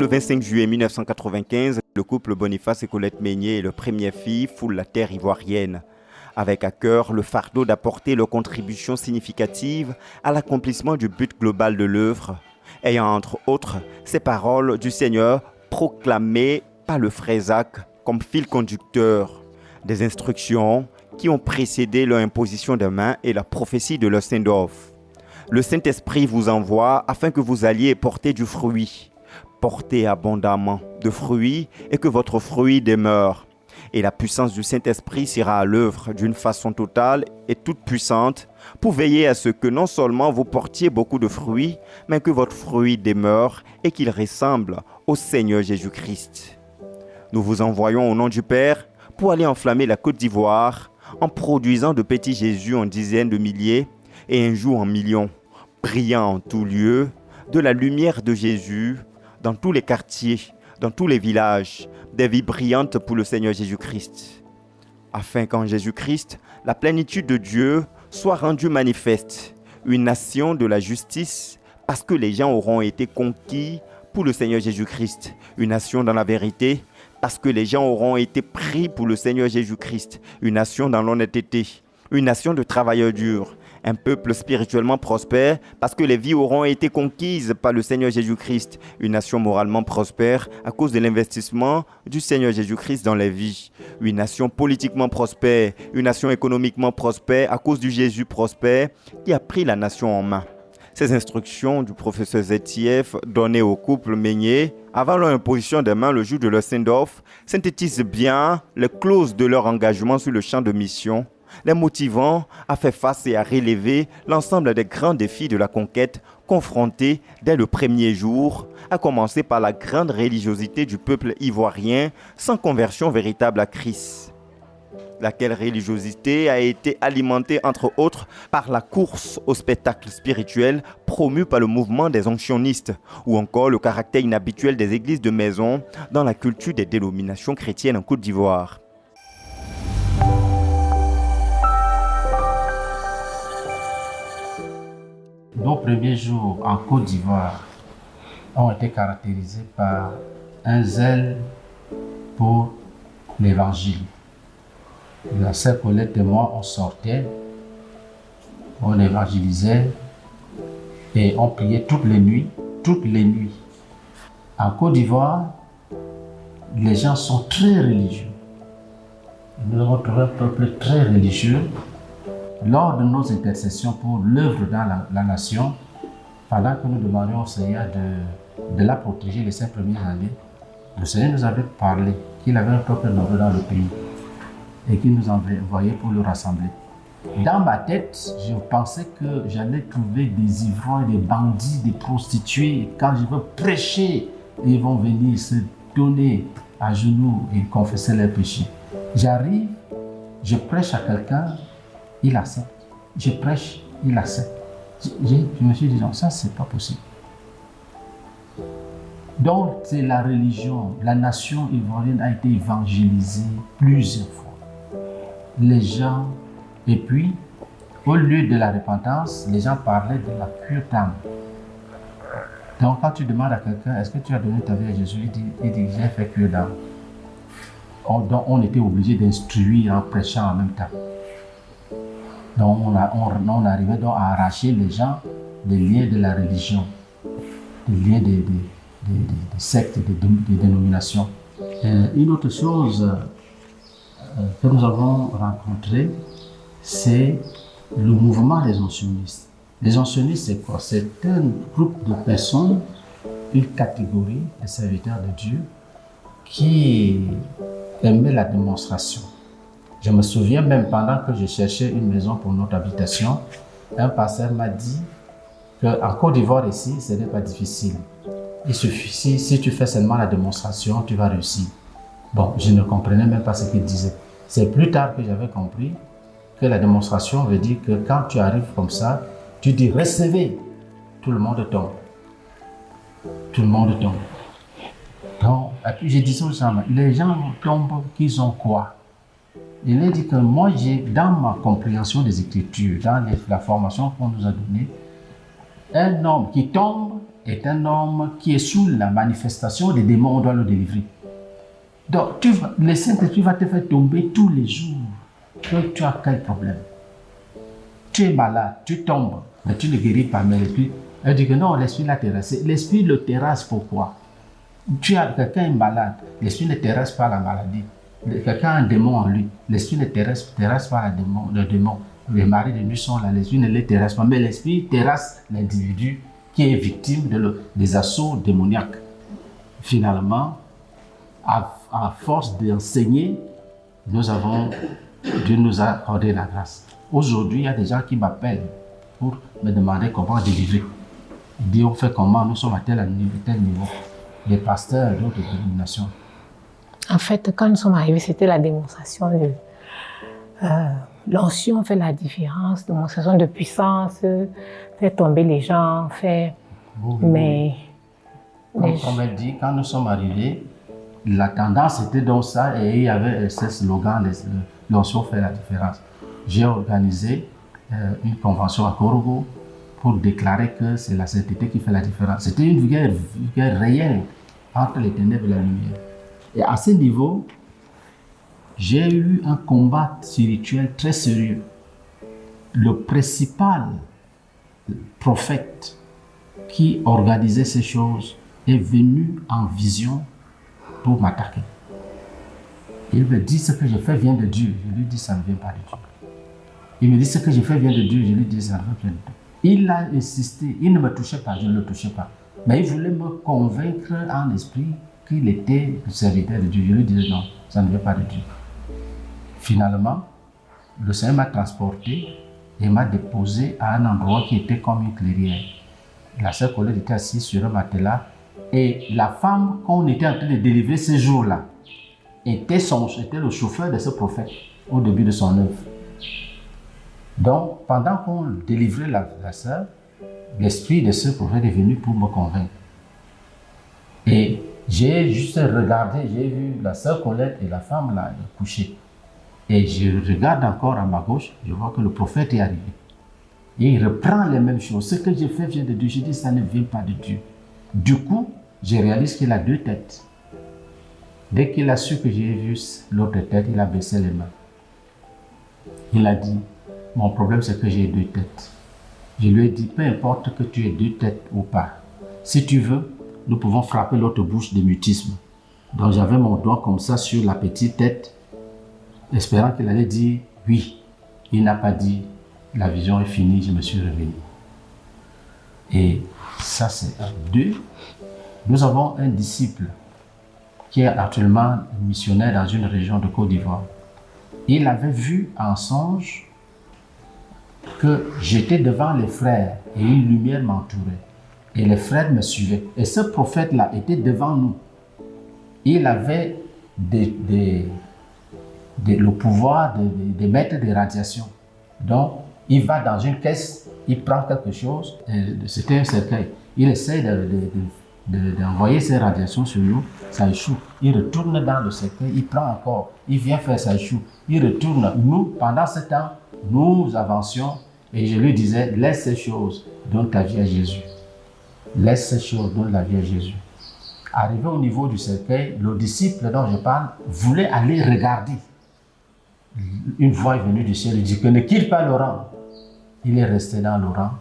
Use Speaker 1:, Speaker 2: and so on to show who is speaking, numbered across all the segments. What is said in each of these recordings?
Speaker 1: 25 juillet 1995, le couple Boniface et Colette Meignet et leur première fille foulent la terre ivoirienne, avec à cœur le fardeau d'apporter leur contribution significative à l'accomplissement du but global de l'œuvre, ayant entre autres ces paroles du Seigneur proclamées par le frère Zach comme fil conducteur, des instructions qui ont précédé leur imposition de main et la prophétie de leur send-off. Le Saint-Esprit vous envoie afin que vous alliez porter du fruit. Portez abondamment de fruits et que votre fruit demeure. Et la puissance du Saint-Esprit sera à l'œuvre d'une façon totale et toute puissante pour veiller à ce que non seulement vous portiez beaucoup de fruits, mais que votre fruit demeure et qu'il ressemble au Seigneur Jésus-Christ. Nous vous envoyons au nom du Père pour aller enflammer la Côte d'Ivoire en produisant de petits Jésus en dizaines de milliers et un jour en millions, brillant en tout lieu de la lumière de Jésus dans tous les quartiers, dans tous les villages, des vies brillantes pour le Seigneur Jésus-Christ, afin qu'en Jésus-Christ, la plénitude de Dieu soit rendue manifeste, une nation de la justice, parce que les gens auront été conquis pour le Seigneur Jésus-Christ, une nation dans la vérité, parce que les gens auront été pris pour le Seigneur Jésus-Christ, une nation dans l'honnêteté, une nation de travailleurs durs, un peuple spirituellement prospère parce que les vies auront été conquises par le Seigneur Jésus-Christ, une nation moralement prospère à cause de l'investissement du Seigneur Jésus-Christ dans les vies, une nation politiquement prospère, une nation économiquement prospère à cause du Jésus prospère qui a pris la nation en main. Ces instructions du professeur ZTF données au couple Meignet avant leur imposition des mains le jour de leur send-off synthétisent bien les clauses de leur engagement sur le champ de mission, les motivant à faire face et à relever l'ensemble des grands défis de la conquête confrontés dès le premier jour, à commencer par la grande religiosité du peuple ivoirien sans conversion véritable à Christ. Laquelle religiosité a été alimentée entre autres par la course au spectacle spirituel promu par le mouvement des onctionnistes ou encore le caractère inhabituel des églises de maison dans la culture des dénominations chrétiennes en Côte d'Ivoire.
Speaker 2: Nos premiers jours en Côte d'Ivoire ont été caractérisés par un zèle pour l'évangile. La sœur Colette et moi, on sortait, on évangélisait et on priait toutes les nuits. En Côte d'Ivoire, les gens sont très religieux. Nous avons trouvé un peuple très religieux. Lors de nos intercessions pour l'œuvre dans la nation, pendant que nous demandions au Seigneur de la protéger les 5 premières années, le Seigneur nous avait parlé qu'il avait un peuple nombreux dans le pays et qu'il nous envoyait pour le rassembler. Dans ma tête, je pensais que j'allais trouver des ivrognes, des bandits, des prostituées. Quand je veux prêcher, ils vont venir se donner à genoux et confesser leurs péchés. J'arrive, je prêche à quelqu'un, il accepte. Je prêche, il accepte. Je me suis dit, non, ça, c'est pas possible. Donc, c'est la religion, la nation ivoirienne a été évangélisée plusieurs fois. Les gens, et puis, au lieu de la repentance, les gens parlaient de la cure d'âme. Donc, quand tu demandes à quelqu'un, est-ce que tu as donné ta vie à Jésus, il dit, j'ai fait cure d'âme. Donc, on était obligé d'instruire en prêchant en même temps. Donc, on arrivait donc à arracher les gens des liens de la religion, des liens des sectes, des dénominations. Une autre chose que nous avons rencontrée, c'est le mouvement des anctionnistes. Les anctionnistes, c'est quoi? C'est un groupe de personnes, une catégorie de serviteurs de Dieu qui aimaient la démonstration. Je me souviens même pendant que je cherchais une maison pour notre habitation, un pasteur m'a dit qu'en Côte d'Ivoire ici, ce n'est pas difficile. Il suffit, si tu fais seulement la démonstration, tu vas réussir. Bon, je ne comprenais même pas ce qu'il disait. C'est plus tard que j'avais compris que la démonstration veut dire que quand tu arrives comme ça, tu dis recevez, tout le monde tombe. Tout le monde tombe. Donc, et puis j'ai dit ça aux gens, les gens tombent, qu'ils ont quoi? Il a dit que moi, dans ma compréhension des Écritures, dans la formation qu'on nous a donnée, un homme qui tombe est un homme qui est sous la manifestation des démons, on doit le délivrer. Donc, le Saint-Esprit va te faire tomber tous les jours. Donc, tu as quel problème? Tu es malade, tu tombes, mais tu ne guéris pas. Mais l'Esprit, elle dit que non, l'Esprit l'a terrassé. L'Esprit le terrasse, pourquoi? Quelqu'un est malade, l'Esprit ne terrasse pas la maladie. Quelqu'un a un démon en lui, l'Esprit ne terrasse pas le démon. Les maris de nuit sont là, l'Esprit ne les terrasse pas, mais l'Esprit terrasse l'individu qui est victime des assauts démoniaques. Finalement, à force d'enseigner, Dieu nous a accordé la grâce. Aujourd'hui, il y a des gens qui m'appellent pour me demander comment délivrer. Ils disent, on fait comment? Nous sommes à tel niveau. Les pasteurs d'autres dénominations.
Speaker 3: En fait, quand nous sommes arrivés, c'était la démonstration de l'onction fait la différence, démonstration de puissance, faire tomber les gens, faire... Mais...
Speaker 2: Comme elle dit, quand nous sommes arrivés, la tendance était donc ça et il y avait ce slogan, l'onction fait la différence. J'ai organisé une convention à Korogo pour déclarer que c'est la sainteté qui fait la différence. C'était une guerre réelle entre les ténèbres et la lumière. Et à ce niveau, j'ai eu un combat spirituel très sérieux. Le principal prophète qui organisait ces choses est venu en vision pour m'attaquer. Il me dit ce que je fais vient de Dieu. Je lui dis ça ne vient pas de Dieu. Il me dit ce que je fais vient de Dieu. Je lui dis ça ne vient pas de Dieu. Il a insisté, il ne me touchait pas, je ne le touchais pas. Mais il voulait me convaincre en esprit qu'il était le serviteur de Dieu. Je lui disais non, ça ne vient pas de Dieu. Finalement, le Seigneur m'a transporté et m'a déposé à un endroit qui était comme une clairière. La sœur Colette était assise sur un matelas et la femme qu'on était en train de délivrer ce jour-là était le chauffeur de ce prophète au début de son œuvre. Donc, pendant qu'on délivrait la sœur, l'esprit de ce prophète est venu pour me convaincre. Et j'ai juste regardé, j'ai vu la sœur Colette et la femme là couchées. Et je regarde encore à ma gauche, je vois que le prophète est arrivé. Et il reprend les mêmes choses. Ce que j'ai fait vient de Dieu. Je dis, ça ne vient pas de Dieu. Du coup, je réalise qu'il a deux têtes. Dès qu'il a su que j'ai vu l'autre tête, il a baissé les mains. Il a dit, mon problème c'est que j'ai deux têtes. Je lui ai dit, peu importe que tu aies deux têtes ou pas. Si tu veux, nous pouvons frapper l'autre bouche de mutisme. Donc j'avais mon doigt comme ça sur la petite tête, espérant qu'il allait dire oui. Il n'a pas dit, la vision est finie, je me suis réveillé. Et ça c'est un. Deux, nous avons un disciple qui est actuellement missionnaire dans une région de Côte d'Ivoire. Il avait vu en songe que j'étais devant les frères et une lumière m'entourait. Et les frères me suivaient. Et ce prophète-là était devant nous. Il avait le pouvoir d'émettre des radiations. Donc, il va dans une caisse, il prend quelque chose, c'était un cercueil. Il essaie d'envoyer ces radiations sur nous, ça échoue. Il retourne dans le cercueil, il prend encore, il vient faire ça échoue. Il retourne. Nous, pendant ce temps, nous avancions et je lui disais, laisse ces choses, donne ta vie à Jésus. Laisse ces choses, donne la vie à Jésus. Arrivé au niveau du cercueil, le disciple dont je parle voulait aller regarder. Une voix est venue du ciel, il dit que ne quitte pas le rang. Il est resté dans le rang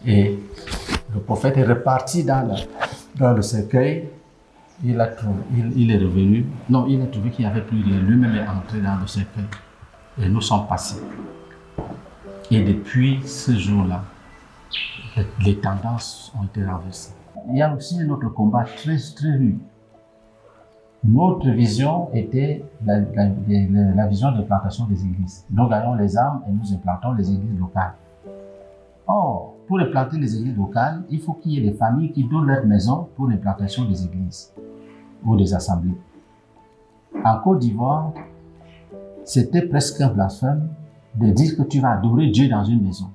Speaker 2: et le prophète est reparti dans le cercueil. Il est revenu. Non, il a trouvé qu'il n'y avait plus rien. Lui-même est entré dans le cercueil et nous sommes passés. Et depuis ce jour-là, les tendances ont été renversées. Il y a aussi un autre combat très, très rude. Notre vision était la vision de plantation des églises. Nous gagnons les âmes et nous implantons les églises locales. Or, pour implanter les églises locales, il faut qu'il y ait des familles qui donnent leur maison pour l'implantation des églises ou des assemblées. En Côte d'Ivoire, c'était presque un blasphème de dire que tu vas adorer Dieu dans une maison.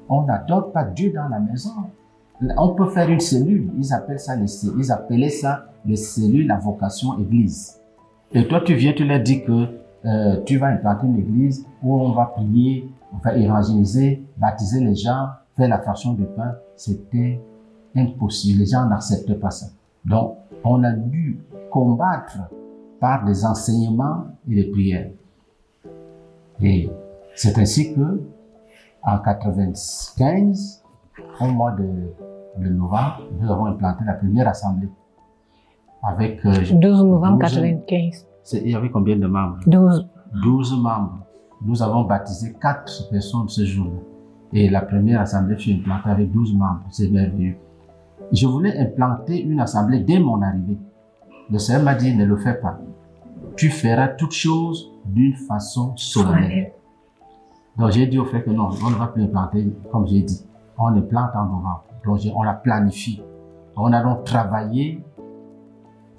Speaker 2: On n'adore pas Dieu dans la maison. On peut faire une cellule, ils appelaient ça les cellules à vocation église. Et toi, tu viens, tu leur dis que tu vas implanter une église où on va prier, on va évangéliser, baptiser les gens, faire la fraction du pain, c'était impossible. Les gens n'acceptaient pas ça. Donc, on a dû combattre par des enseignements et des prières. Et c'est ainsi que, en 95, au mois de novembre, nous avons implanté la première assemblée. Avec
Speaker 3: 12 novembre 95.
Speaker 2: Il y avait combien de membres?
Speaker 3: 12.
Speaker 2: 12 membres. Nous avons baptisé 4 personnes ce jour-là. Et la première assemblée fut implantée avec 12 membres. C'est merveilleux. Je voulais implanter une assemblée dès mon arrivée. Le Seigneur m'a dit, ne le fais pas. Tu feras toutes choses d'une façon solennelle. Donc j'ai dit au frère que non, on ne va plus implanter, comme j'ai dit. On implante en novembre. Donc on la planifie. On a donc travaillé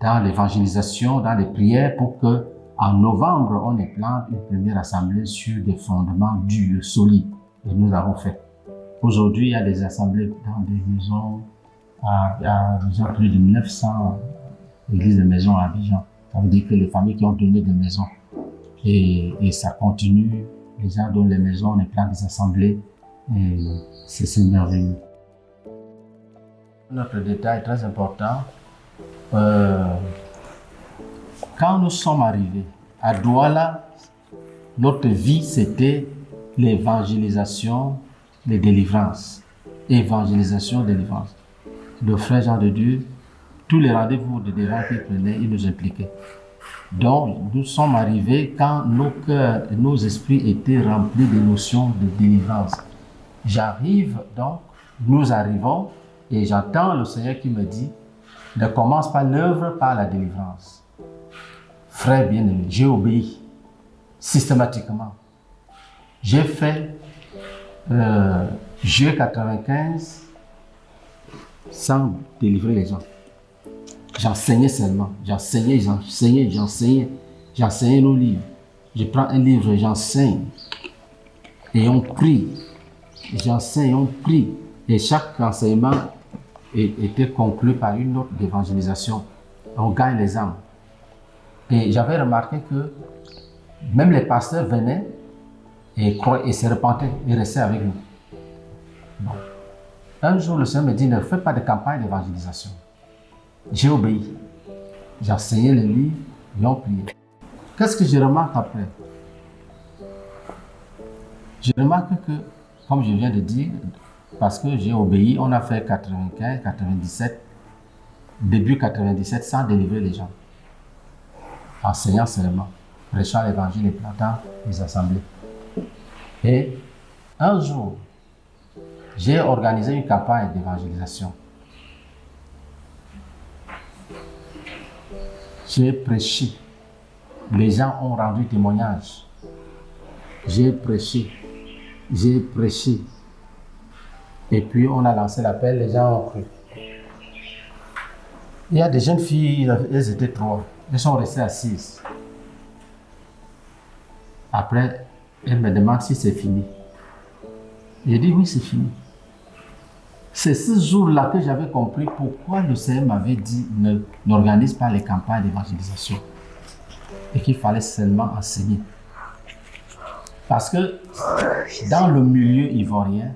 Speaker 2: dans l'évangélisation, dans les prières pour que en novembre, on implante une première assemblée sur des fondements durs, solides. Et nous avons fait. Aujourd'hui, il y a des assemblées dans des maisons, à plus de 900 églises de maisons à Abidjan. Ça veut dire que les familles qui ont donné des maisons. Et ça continue. Les gens donnent les maisons, on implante des assemblées. Et c'est merveilleux. Notre détail très important. Quand nous sommes arrivés à Douala, notre vie c'était l'évangélisation, les délivrances. Évangélisation, délivrance. Le frère Jean de Dieu, tous les rendez-vous de délivrance qu'il prenait, il nous impliquait. Donc, nous sommes arrivés quand nos cœurs et nos esprits étaient remplis de notions de délivrance. J'arrive donc, nous arrivons et j'entends le Seigneur qui me dit, ne commence pas l'œuvre par la délivrance. Frère bien-aimé, j'ai obéi systématiquement. J'ai fait juillet 95 sans délivrer les gens. J'enseignais seulement. J'enseignais nos livres. Je prends un livre, j'enseigne. Et on prie. J'enseigne, on prie. Et chaque enseignement était conclu par une note d'évangélisation. On gagne les âmes. Et j'avais remarqué que même les pasteurs venaient et se repentaient et restaient avec nous. Bon. Un jour, le Seigneur me dit, ne fais pas de campagne d'évangélisation. J'ai obéi. J'ai enseigné les livres et on prié. Qu'est-ce que je remarque après? Je remarque que, comme je viens de dire, parce que j'ai obéi, on a fait 95, 97, début 97 sans délivrer les gens. Enseignant seulement, prêchant l'évangile et plantant les assemblées. Et un jour, j'ai organisé une campagne d'évangélisation. J'ai prêché. Les gens ont rendu témoignage. J'ai prêché. Et puis on a lancé l'appel, les gens ont cru. Il y a des jeunes filles, elles étaient 3. Elles sont restées assises. Après, elles me demandent si c'est fini. J'ai dit oui, c'est fini. C'est ce jour-là que j'avais compris pourquoi le Seigneur m'avait dit n'organise pas les campagnes d'évangélisation et qu'il fallait seulement enseigner. Parce que dans le milieu ivoirien,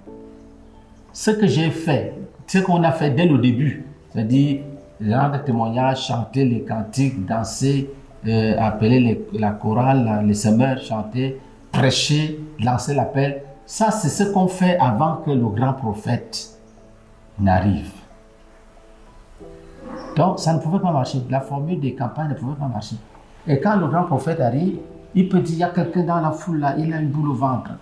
Speaker 2: ce que j'ai fait, ce qu'on a fait dès le début, c'est-à-dire rendre témoignage, chanter les cantiques, danser, appeler la chorale, les semeurs, chanter, prêcher, lancer l'appel, ça c'est ce qu'on fait avant que le grand prophète n'arrive. Donc ça ne pouvait pas marcher, la formule des campagnes ne pouvait pas marcher. Et quand le grand prophète arrive, il peut dire, il y a quelqu'un dans la foule là, il a une boule au ventre.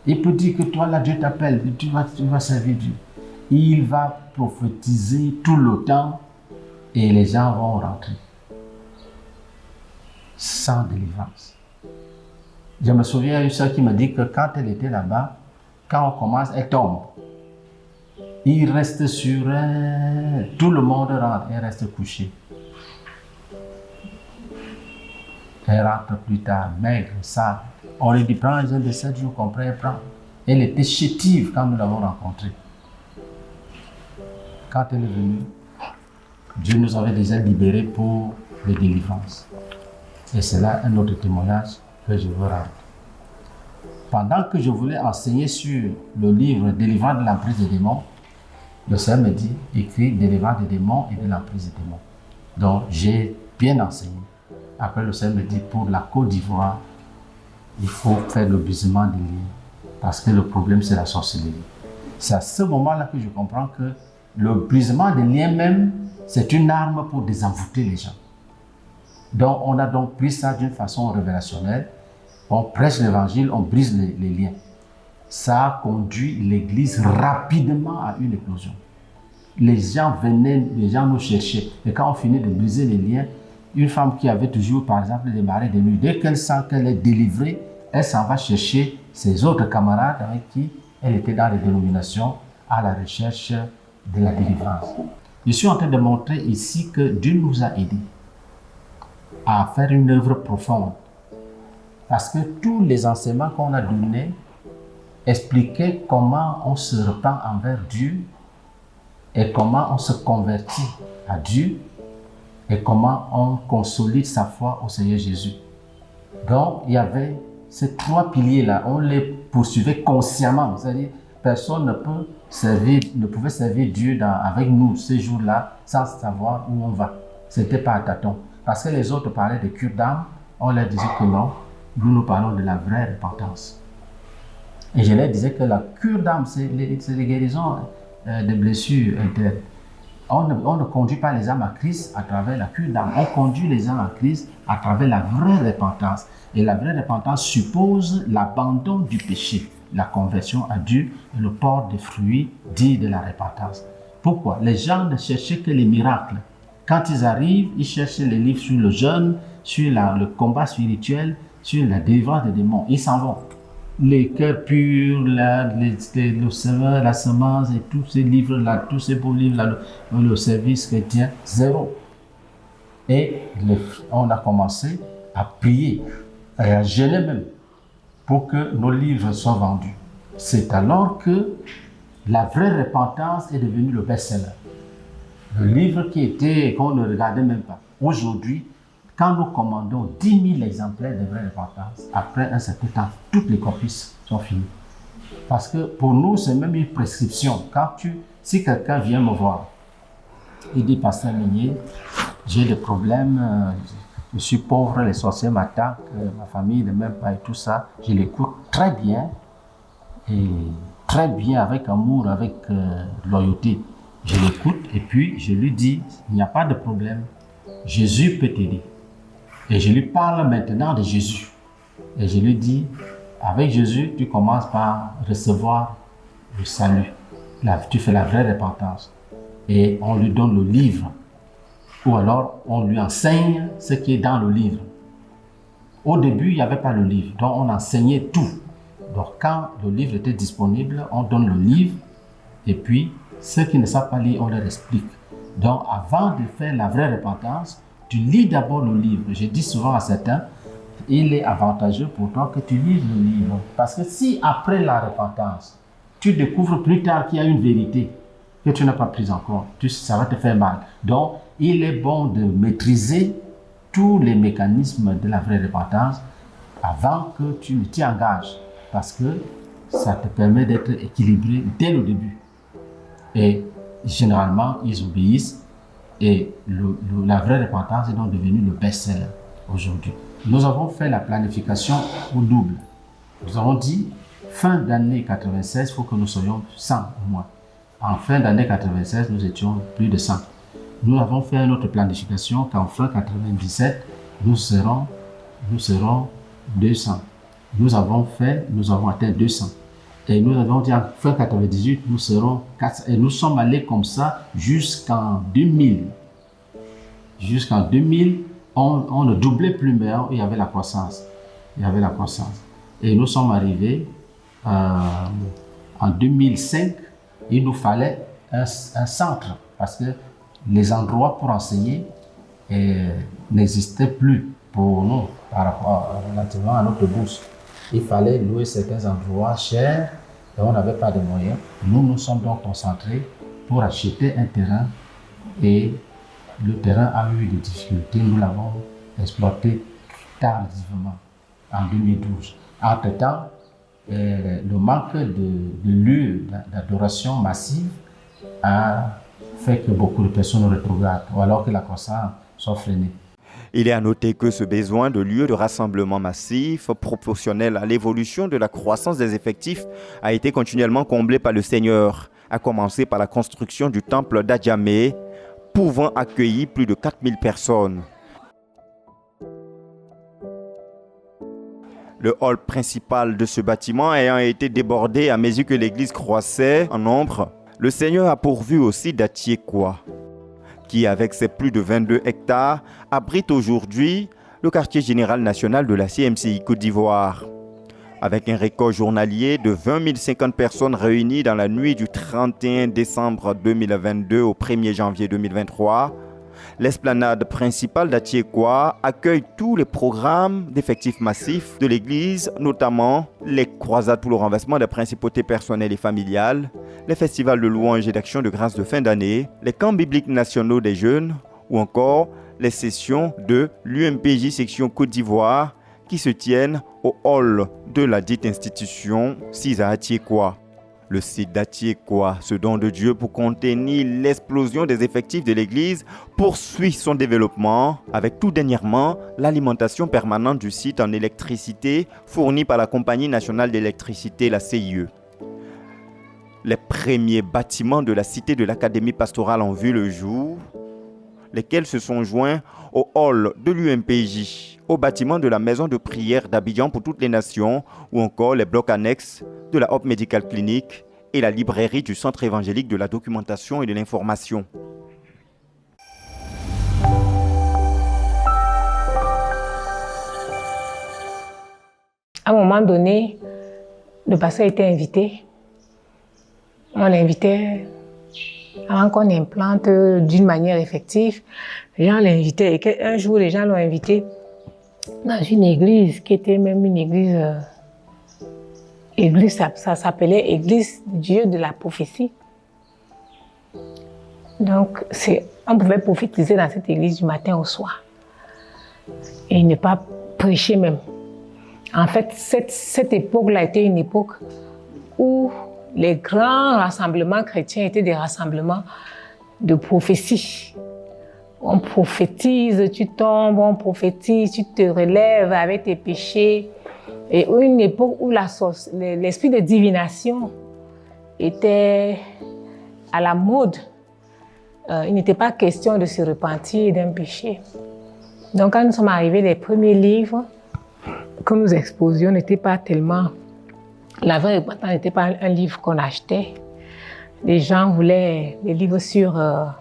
Speaker 2: Il peut dire que toi là, Dieu t'appelle, tu vas servir Dieu. Il va prophétiser tout le temps et les gens vont rentrer. Sans délivrance. Je me souviens d'une soeur qui me dit que quand elle était là-bas, quand on commence, elle tombe. Il reste sur elle, tout le monde rentre, elle reste couchée. Elle rentre plus tard, maigre, sale. On lui dit, prends un jeûne de 7 jours, comprends, elle prend. Elle était chétive quand nous l'avons rencontrée. Quand elle est venue, Dieu nous avait déjà libérés pour les délivrances. Et c'est là un autre témoignage que je veux rendre. pendant que je voulais enseigner sur le livre Délivrance de l'emprise des démons, le Seigneur me dit, écrit Délivrance des démons et de l'emprise des démons. Donc, j'ai bien enseigné. Après, le Seigneur me dit, pour la Côte d'Ivoire, il faut faire le brisement des liens. Parce que le problème, c'est la sorcellerie. C'est à ce moment-là que je comprends que le brisement des liens même, c'est une arme pour désenvoûter les gens. Donc, on a donc pris ça d'une façon révélationnelle. On prêche l'évangile, on brise les liens. Ça a conduit l'Église rapidement à une éclosion. Les gens venaient, les gens nous cherchaient. Et quand on finit de briser les liens, une femme qui avait toujours, par exemple, des marées de nuit, dès qu'elle sent qu'elle est délivrée, elle s'en va chercher ses autres camarades avec qui elle était dans les dénominations à la recherche de la délivrance. Je suis en train de montrer ici que Dieu nous a aidés à faire une œuvre profonde. Parce que tous les enseignements qu'on a donnés expliquaient comment on se repent envers Dieu et comment on se convertit à Dieu et comment on consolide sa foi au Seigneur Jésus. Donc, il y avait ces trois piliers-là, on les poursuivait consciemment. C'est-à-dire, personne ne pouvait servir Dieu avec nous ces jours-là sans savoir où on va. Ce n'était pas à tâtons. Parce que les autres parlaient de cure d'âme, on leur disait que non, nous parlons de la vraie repentance. Et je leur disais que la cure d'âme, c'est les guérisons de blessures internes. On ne conduit pas les âmes à Christ à travers la cure d'âme. On conduit les âmes à Christ à travers la vraie repentance. Et la vraie repentance suppose l'abandon du péché, la conversion à Dieu et le port des fruits dits de la repentance. Pourquoi? Les gens ne cherchaient que les miracles. Quand ils arrivent, ils cherchent les livres sur le jeûne, sur le combat spirituel, sur la délivrance des démons. Ils s'en vont. Les cœurs purs, le semeur, la semence et tous ces livres-là, tous ces beaux livres-là, le service chrétien, zéro. Et on a commencé à prier, à jeûner même, pour que nos livres soient vendus. C'est alors que la vraie repentance est devenue le best-seller. Le livre qu'on ne regardait même pas. Aujourd'hui, quand nous commandons 10 000 exemplaires de vraie repentance, après un certain temps, toutes les copies sont finies. Parce que pour nous, c'est même une prescription. Si quelqu'un vient me voir, il dit, Pasteur Meunier, j'ai des problèmes, je suis pauvre, les sorciers m'attaquent, ma famille ne m'aime pas et tout ça, je l'écoute très bien, avec amour, avec loyauté. Je l'écoute et puis je lui dis, il n'y a pas de problème, Jésus peut t'aider. Et je lui parle maintenant de Jésus. Et je lui dis, avec Jésus, tu commences par recevoir le salut. Tu fais la vraie repentance. Et on lui donne le livre. Ou alors, on lui enseigne ce qui est dans le livre. Au début, il n'y avait pas le livre. Donc, on enseignait tout. Donc, quand le livre était disponible, on donne le livre. Et puis, ceux qui ne savent pas lire, on leur explique. Donc, avant de faire la vraie repentance, tu lis d'abord le livre. Je dis souvent à certains, il est avantageux pour toi que tu lises le livre. Parce que si après la repentance, tu découvres plus tard qu'il y a une vérité que tu n'as pas prise encore, ça va te faire mal. Donc, il est bon de maîtriser tous les mécanismes de la vraie repentance avant que tu ne t'y engages. Parce que ça te permet d'être équilibré dès le début. Et généralement, ils obéissent. Et la vraie repentance est donc devenue le best-seller aujourd'hui. Nous avons fait la planification au double. Nous avons dit, fin d'année 96, il faut que nous soyons 100 au moins. En fin d'année 96, nous étions plus de 100. Nous avons fait notre planification qu'en fin 97, nous serons 200. Nous avons atteint 200. Et nous avons dit en fin 98, nous serons 400. Et nous sommes allés comme ça jusqu'en 2000. Jusqu'en 2000, on ne doublait plus, mais il y avait la croissance. Et nous sommes arrivés en 2005, il nous fallait un centre parce que les endroits pour enseigner n'existaient plus pour nous par rapport relativement à notre bourse. Il fallait louer certains endroits chers et on n'avait pas de moyens. Nous nous sommes donc concentrés pour acheter un terrain et le terrain a eu des difficultés. Nous l'avons exploité tardivement en 2012. Entre-temps, le manque de lieux d'adoration massive a fait que beaucoup de personnes rétrogradent, ou alors que la croissance soit freinée.
Speaker 1: Il est à noter que ce besoin de lieux de rassemblement massif, proportionnel à l'évolution de la croissance des effectifs, a été continuellement comblé par le Seigneur, à commencer par la construction du temple d'Adjamé, pouvant accueillir plus de 4000 personnes. Le hall principal de ce bâtiment ayant été débordé à mesure que l'église croissait en nombre, le Seigneur a pourvu aussi d'Atiekwa, qui, avec ses plus de 22 hectares, abrite aujourd'hui le quartier général national de la CMCI Côte d'Ivoire. Avec un record journalier de 20 050 personnes réunies dans la nuit du 31 décembre 2022 au 1er janvier 2023, l'esplanade principale d'Atiekwa accueille tous les programmes d'effectifs massifs de l'Église, notamment les croisades pour le renversement des principautés personnelles et familiales, les festivals de louanges et d'action de grâce de fin d'année, les camps bibliques nationaux des jeunes ou encore les sessions de l'UMPJ section Côte d'Ivoire qui se tiennent au hall de la dite institution 6 à Atiekwa. Le site d'Atiekwa, ce don de Dieu pour contenir l'explosion des effectifs de l'Église, poursuit son développement avec tout dernièrement l'alimentation permanente du site en électricité fournie par la Compagnie nationale d'électricité, la CIE. Les premiers bâtiments de la cité de l'Académie pastorale ont vu le jour, lesquels se sont joints au hall de l'UMPJ, au bâtiment de la maison de prière d'Abidjan pour toutes les nations ou encore les blocs annexes de la Hope Medical Clinic et la librairie du Centre évangélique de la documentation et de l'information.
Speaker 3: À un moment donné, le pasteur a été invité. On l'invitait avant qu'on implante d'une manière effective. Les gens l'invitaient et un jour, les gens l'ont invité dans une église qui était même une église, ça s'appelait Église du Dieu de la prophétie. Donc, on pouvait prophétiser dans cette église du matin au soir et ne pas prêcher même. En fait, cette époque-là était une époque où les grands rassemblements chrétiens étaient des rassemblements de prophétie. On prophétise, tu tombes, on prophétise, tu te relèves avec tes péchés. Et une époque où l'esprit de divination était à la mode. Il n'était pas question de se repentir d'un péché. Donc quand nous sommes arrivés, les premiers livres que nous exposions n'étaient pas tellement... La vraie repentance n'était pas un livre qu'on achetait. Les gens voulaient des livres sur la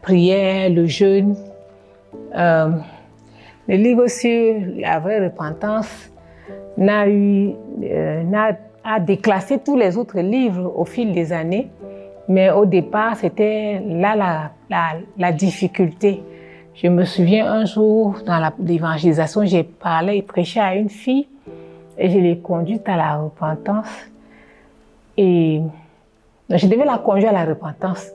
Speaker 3: prière, le jeûne. Le livre sur la vraie repentance a déclassé tous les autres livres au fil des années. Mais au départ, c'était là la difficulté. Je me souviens un jour, dans l'évangélisation, j'ai parlé et prêché à une fille et je l'ai conduite à la repentance. Et je devais la conduire à la repentance.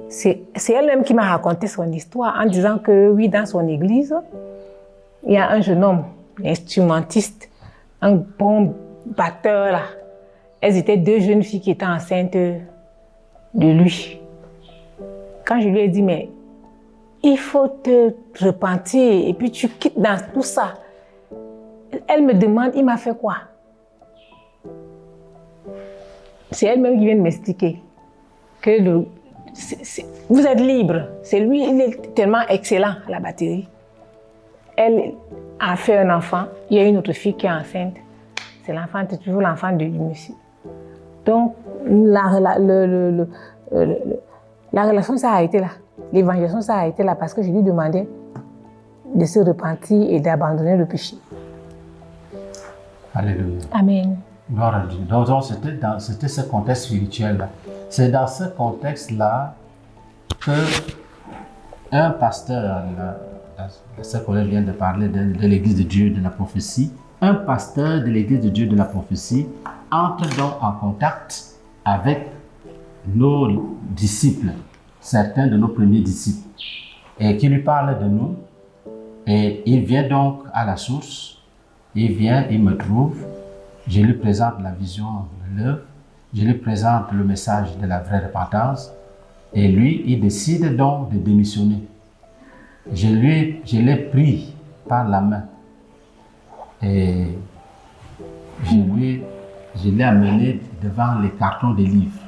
Speaker 3: C'est elle-même qui m'a raconté son histoire en disant que oui, dans son église, il y a un jeune homme, instrumentiste, un bon batteur là. Elles étaient deux jeunes filles qui étaient enceintes de lui. Quand je lui ai dit, mais il faut te repentir et puis tu quittes dans tout ça. Elle me demande, il m'a fait quoi? C'est elle-même qui vient de m'expliquer que vous êtes libre. C'est lui, il est tellement excellent à la batterie. Elle a fait un enfant, il y a une autre fille qui est enceinte. C'est l'enfant, c'est toujours l'enfant du monsieur. Donc, la relation s'est là. L'évangélisation s'est là parce que je lui demandais de se repentir et d'abandonner le péché.
Speaker 2: Alléluia.
Speaker 3: Amen.
Speaker 2: Gloire à Dieu. Donc c'était ce contexte spirituel-là. C'est dans ce contexte-là que un pasteur, la sœur Colette vient de parler de l'Église de Dieu de la prophétie, un pasteur de l'Église de Dieu de la prophétie entre donc en contact avec nos disciples, certains de nos premiers disciples, et qui lui parle de nous. Et il vient donc à la source, il vient, il me trouve, je lui présente la vision de l'œuvre, je lui présente le message de la vraie repentance, et lui, il décide donc de démissionner. Je l'ai pris par la main et je l'ai amené devant les cartons des livres.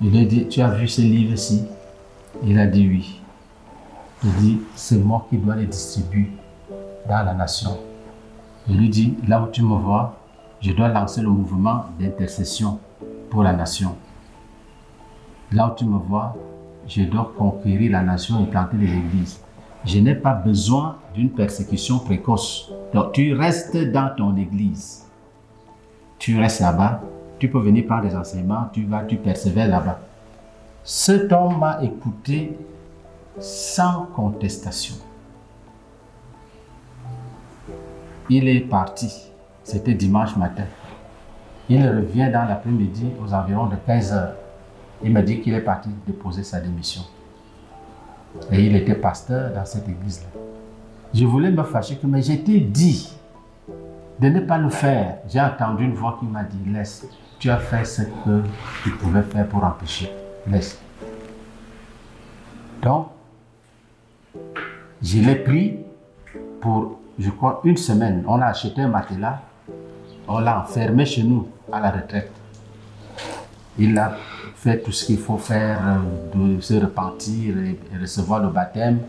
Speaker 2: Je lui ai dit, tu as vu ces livres-ci? Il a dit oui. Il dit, c'est moi qui dois les distribuer dans la nation. Je lui dis, là où tu me vois, je dois lancer le mouvement d'intercession pour la nation. Là où tu me vois, je dois conquérir la nation et planter des églises. Je n'ai pas besoin d'une persécution précoce. Donc tu restes dans ton église. Tu restes là-bas, tu peux venir prendre des enseignements, tu persévères là-bas. Cet homme m'a écouté sans contestation. Il est parti, c'était dimanche matin. Il revient dans l'après-midi aux environs de 15 heures. Il m'a dit qu'il est parti déposer sa démission. Et il était pasteur dans cette église-là. Je voulais me fâcher, mais j'étais dit de ne pas le faire. J'ai entendu une voix qui m'a dit, laisse, tu as fait ce que tu pouvais faire pour empêcher. Laisse. Donc, je l'ai pris pour, je crois, une semaine. On a acheté un matelas, on l'a enfermé chez nous à la retraite. Il a fait tout ce qu'il faut faire, de se repentir et recevoir le baptême.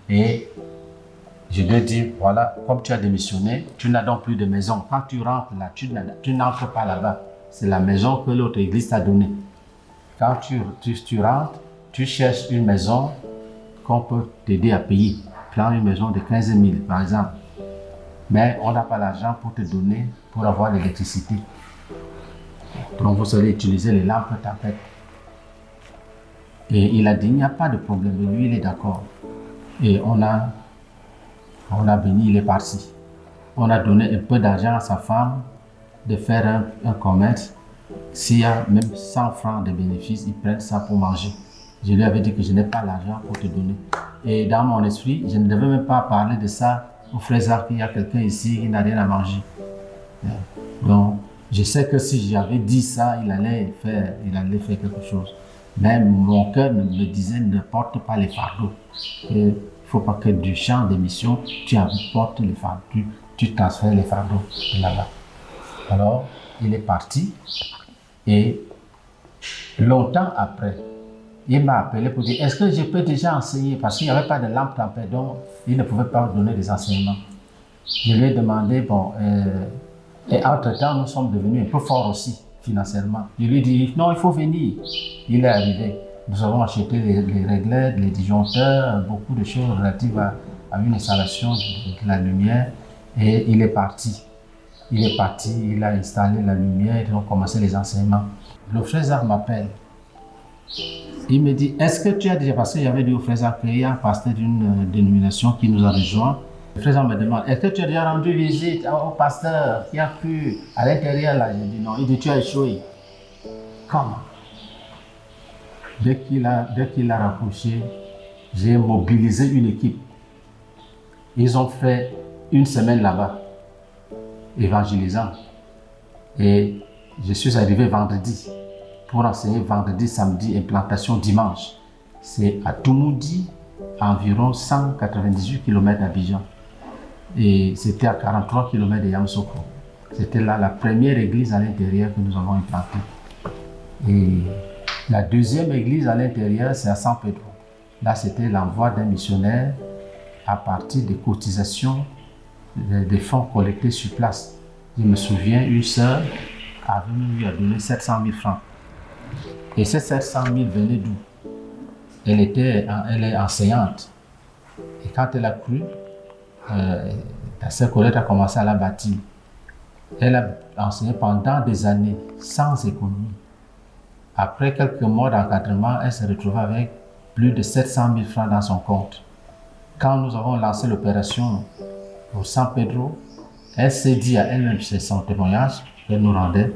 Speaker 2: Et je lui ai dit, voilà, comme tu as démissionné, tu n'as donc plus de maison. Quand tu rentres là, tu n'entres pas là-bas. C'est la maison que l'autre église t'a donnée. Quand tu rentres, tu cherches une maison qu'on peut t'aider à payer. Prends une maison de 15 000 par exemple. Mais on n'a pas l'argent pour te donner, pour avoir l'électricité. Donc vous allez utiliser les lampes tempête. Et il a dit, il n'y a pas de problème. Lui, il est d'accord. Et on a béni, il est parti. On a donné un peu d'argent à sa femme de faire un commerce. S'il y a même 100 francs de bénéfices, ils prennent ça pour manger. Je lui avais dit que je n'ai pas l'argent pour te donner. Et dans mon esprit, je ne devais même pas parler de ça aux frères qu'il y a quelqu'un ici qui n'a rien à manger. Donc, je sais que si j'avais dit ça, il allait faire quelque chose. Mais mon cœur me disait, ne porte pas les fardeaux. Il ne faut pas que du champ d'émission, tu apportes les fardeaux, tu transfères les fardeaux là-bas. Alors, il est parti et longtemps après, il m'a appelé pour dire, est-ce que je peux déjà enseigner? Parce qu'il n'y avait pas de lampe tempête, donc il ne pouvait pas donner des enseignements. Je lui ai demandé, bon, et entre-temps, nous sommes devenus un peu forts aussi, financièrement. Je lui ai dit, non, il faut venir. Il est arrivé. Nous avons acheté les réglettes, les disjoncteurs, beaucoup de choses relatives à une installation de la lumière. Et il est parti. Il a installé la lumière, ils ont commencé les enseignements. Le frère Zach m'appelle. Il me dit, est-ce que tu as déjà, parce qu'il y avait dit au frère Zach qu'il y a un pasteur d'une dénomination qui nous a rejoint. Le frère Zach me demande, est-ce que tu as déjà rendu visite au pasteur qui a pu à l'intérieur là? Je dis non. Il dit, tu as échoué. Comment? Dès qu'il a rapproché, j'ai mobilisé une équipe. Ils ont fait une semaine là-bas, évangélisant. Et je suis arrivé vendredi pour enseigner vendredi, samedi, implantation dimanche. C'est à Toumoudi, à environ 198 km d'Abidjan. Et c'était à 43 km de Yamoussoukro. C'était là la première église à l'intérieur que nous avons implantée. Et la deuxième église à l'intérieur, c'est à San Pedro. Là, c'était l'envoi d'un missionnaire à partir des cotisations des fonds collectés sur place. Je me souviens, une sœur lui a donné 700 000 francs. Et ces 700 000 venaient d'où? Elle est enseignante. Et quand elle a cru, la sœur Colette a commencé à la bâtir. Elle a enseigné pendant des années, sans économie. Après quelques mois d'encadrement, elle s'est retrouvée avec plus de 700 000 francs dans son compte. Quand nous avons lancé l'opération au San Pedro, elle s'est dit à elle-même, c'est son témoignage qu'elle nous rendait,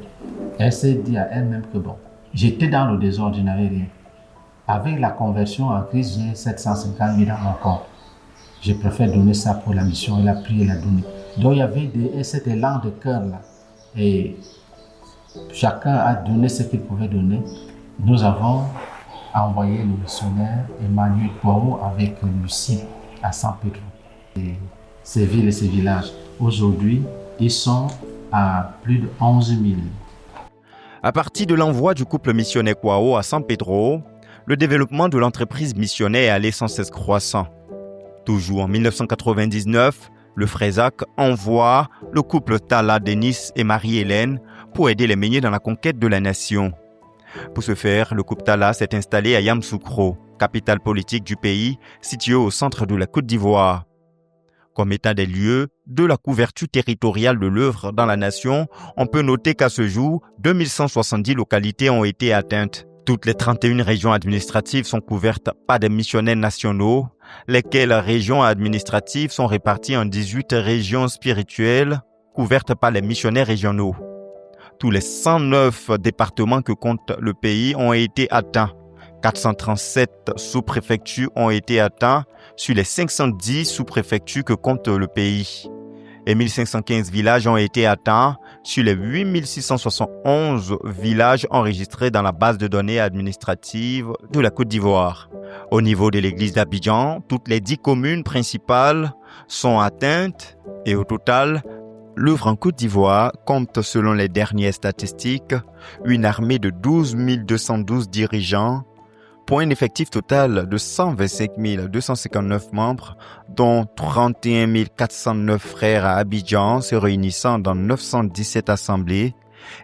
Speaker 2: elle s'est dit à elle-même que bon, j'étais dans le désordre, je n'avais rien. Avec la conversion en Christ, j'ai 750 000 dans mon compte. Je préfère donner ça pour la mission. Elle a pris, elle a donné. Donc il y avait cet élan de cœur là. Et chacun a donné ce qu'il pouvait donner. Nous avons envoyé le missionnaire Emmanuel Poirot avec Lucie à San Pedro. Et ces villes et ces villages, aujourd'hui, ils sont à plus de 11 000.
Speaker 1: À partir de l'envoi du couple missionnaire Kwao à San Pedro, le développement de l'entreprise missionnaire est allé sans cesse croissant. Toujours en 1999, le Frésac envoie le couple Tala, Denis et Marie-Hélène pour aider les meuniers dans la conquête de la nation. Pour ce faire, le couple Tala s'est installé à Yamoussoukro, capitale politique du pays, située au centre de la Côte d'Ivoire. Comme état des lieux de la couverture territoriale de l'œuvre dans la nation, on peut noter qu'à ce jour, 2170 localités ont été atteintes. Toutes les 31 régions administratives sont couvertes par des missionnaires nationaux, lesquelles régions administratives sont réparties en 18 régions spirituelles couvertes par les missionnaires régionaux. Tous les 109 départements que compte le pays ont été atteints. 437 sous-préfectures ont été atteintes sur les 510 sous-préfectures que compte le pays. Et 1515 villages ont été atteints sur les 8671 villages enregistrés dans la base de données administrative de la Côte d'Ivoire. Au niveau de l'église d'Abidjan, toutes les 10 communes principales sont atteintes et au total, l'œuvre en Côte d'Ivoire compte, selon les dernières statistiques, une armée de 12 212 dirigeants pour un effectif total de 125 259 membres, dont 31 409 frères à Abidjan se réunissant dans 917 assemblées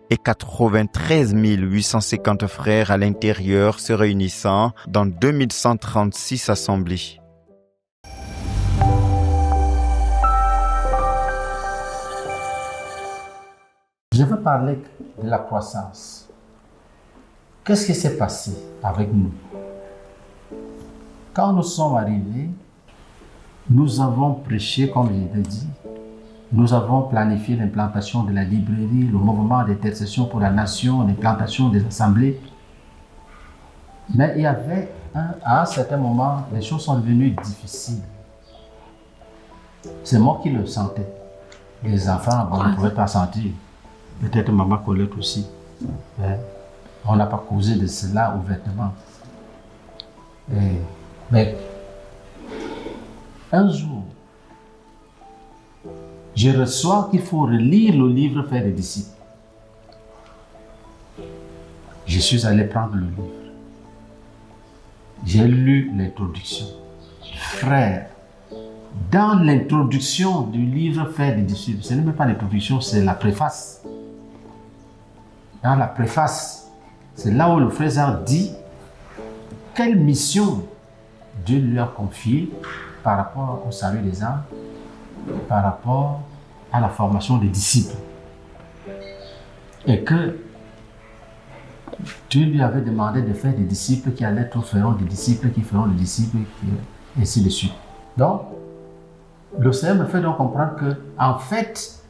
Speaker 1: et 93 850 frères à l'intérieur se réunissant dans 2136 assemblées.
Speaker 2: Je veux parler de la croissance. Qu'est-ce qui s'est passé avec nous? Quand nous sommes arrivés, nous avons prêché, comme je l'ai dit, nous avons planifié l'implantation de la librairie, le mouvement d'intercession pour la nation, l'implantation des assemblées. Mais il y avait, à un certain moment, les choses sont devenues difficiles. C'est moi qui le sentais. Les enfants, on ne pouvait pas sentir. Peut-être maman Colette aussi. Mais on n'a pas causé de cela ouvertement. Mais un jour, je reçois qu'il faut relire le livre Faire des disciples. Je suis allé prendre le livre. J'ai lu l'introduction. Frère, dans l'introduction du livre Faire des disciples, ce n'est même pas l'introduction, c'est la préface. Dans la préface, c'est là où le frère Zard dit quelle mission Dieu lui a confiée par rapport au salut des âmes, par rapport à la formation des disciples. Et que Dieu lui avait demandé de faire des disciples qui allaient tout feront des disciples, qui feront des disciples, et ainsi de suite. Donc, le Seigneur me fait donc comprendre que, en fait,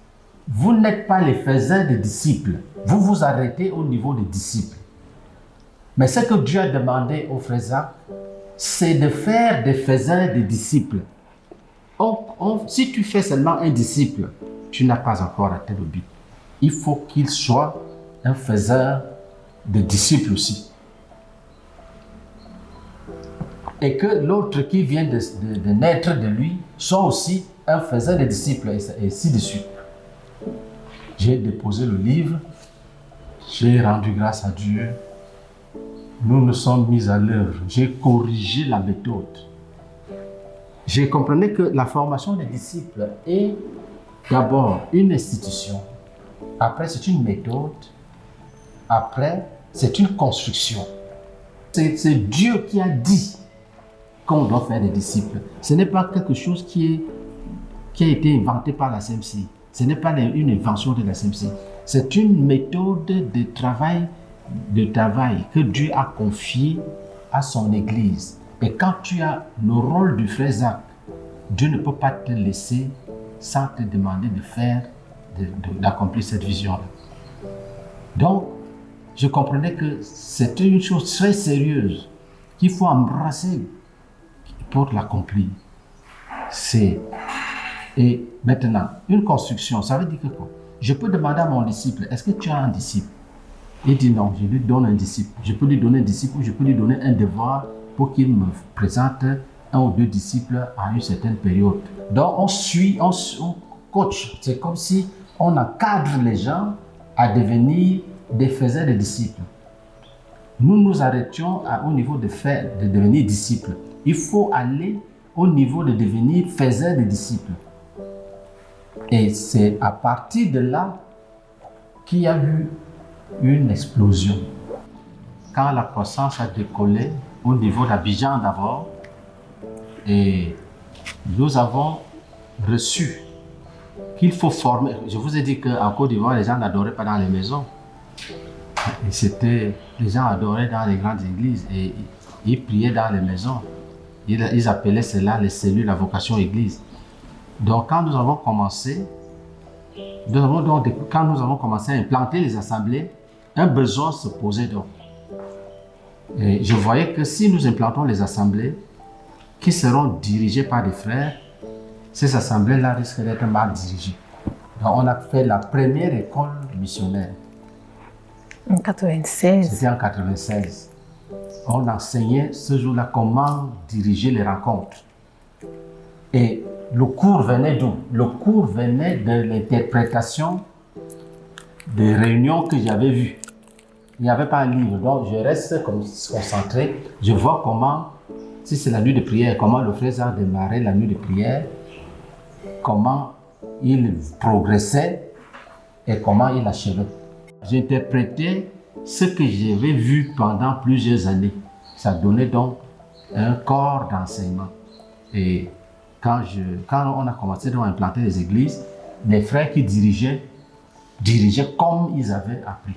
Speaker 2: vous n'êtes pas les faiseurs de disciples. Vous vous arrêtez au niveau des disciples. Mais ce que Dieu a demandé aux frères Zach, c'est de faire des faiseurs de disciples. Si tu fais seulement un disciple, tu n'as pas encore atteint le but. Il faut qu'il soit un faiseur de disciples aussi. Et que l'autre qui vient de naître de lui soit aussi un faiseur de disciples, et ainsi de suite. J'ai déposé le livre, j'ai rendu grâce à Dieu. Nous nous sommes mis à l'œuvre. J'ai corrigé la méthode. J'ai compris que la formation des disciples est d'abord une institution. Après, c'est une méthode. Après, c'est une construction. C'est Dieu qui a dit qu'on doit faire des disciples. Ce n'est pas quelque chose qui a été inventé par la CMC. Ce n'est pas une invention de la CMC. C'est une méthode de travail que Dieu a confiée à son Église. Et quand tu as le rôle du frère Zach, Dieu ne peut pas te laisser sans te demander de faire, d'accomplir cette vision-là. Donc, je comprenais que c'était une chose très sérieuse qu'il faut embrasser pour l'accomplir. Et maintenant, une construction, ça veut dire que quoi? Je peux demander à mon disciple, est-ce que tu as un disciple? Il dit non, je lui donne un disciple. Je peux lui donner un disciple ou je peux lui donner un devoir pour qu'il me présente un ou deux disciples à une certaine période. Donc on suit, on coach. C'est comme si on encadre les gens à devenir des faiseurs de disciples. Nous nous arrêtions au niveau de devenir disciples. Il faut aller au niveau de devenir faiseur de disciples. Et c'est à partir de là qu'il y a eu une explosion. Quand la croissance a décollé au niveau d'Abidjan d'abord, et nous avons reçu qu'il faut former. Je vous ai dit qu'en Côte d'Ivoire, les gens n'adoraient pas dans les maisons. Et les gens adoraient dans les grandes églises et ils priaient dans les maisons. Ils appelaient cela les cellules à vocation église. Donc quand nous avons commencé à implanter les assemblées, un besoin se posait donc. Et je voyais que si nous implantons les assemblées qui seront dirigées par des frères, ces assemblées-là risquent d'être mal dirigées. Donc on a fait la première école missionnaire.
Speaker 3: En 96.
Speaker 2: C'était en 96. On enseignait ce jour-là comment diriger les rencontres. Et le cours venait d'où? Le cours venait de l'interprétation des réunions que j'avais vues. Il n'y avait pas un livre, donc je reste concentré. Je vois comment, si c'est la nuit de prière, comment le frère a démarré la nuit de prière, comment il progressait et comment il achevait. J'interprétais ce que j'avais vu pendant plusieurs années. Ça donnait donc un corps d'enseignement. Et quand on a commencé à implanter les églises, les frères qui dirigeaient comme ils avaient appris.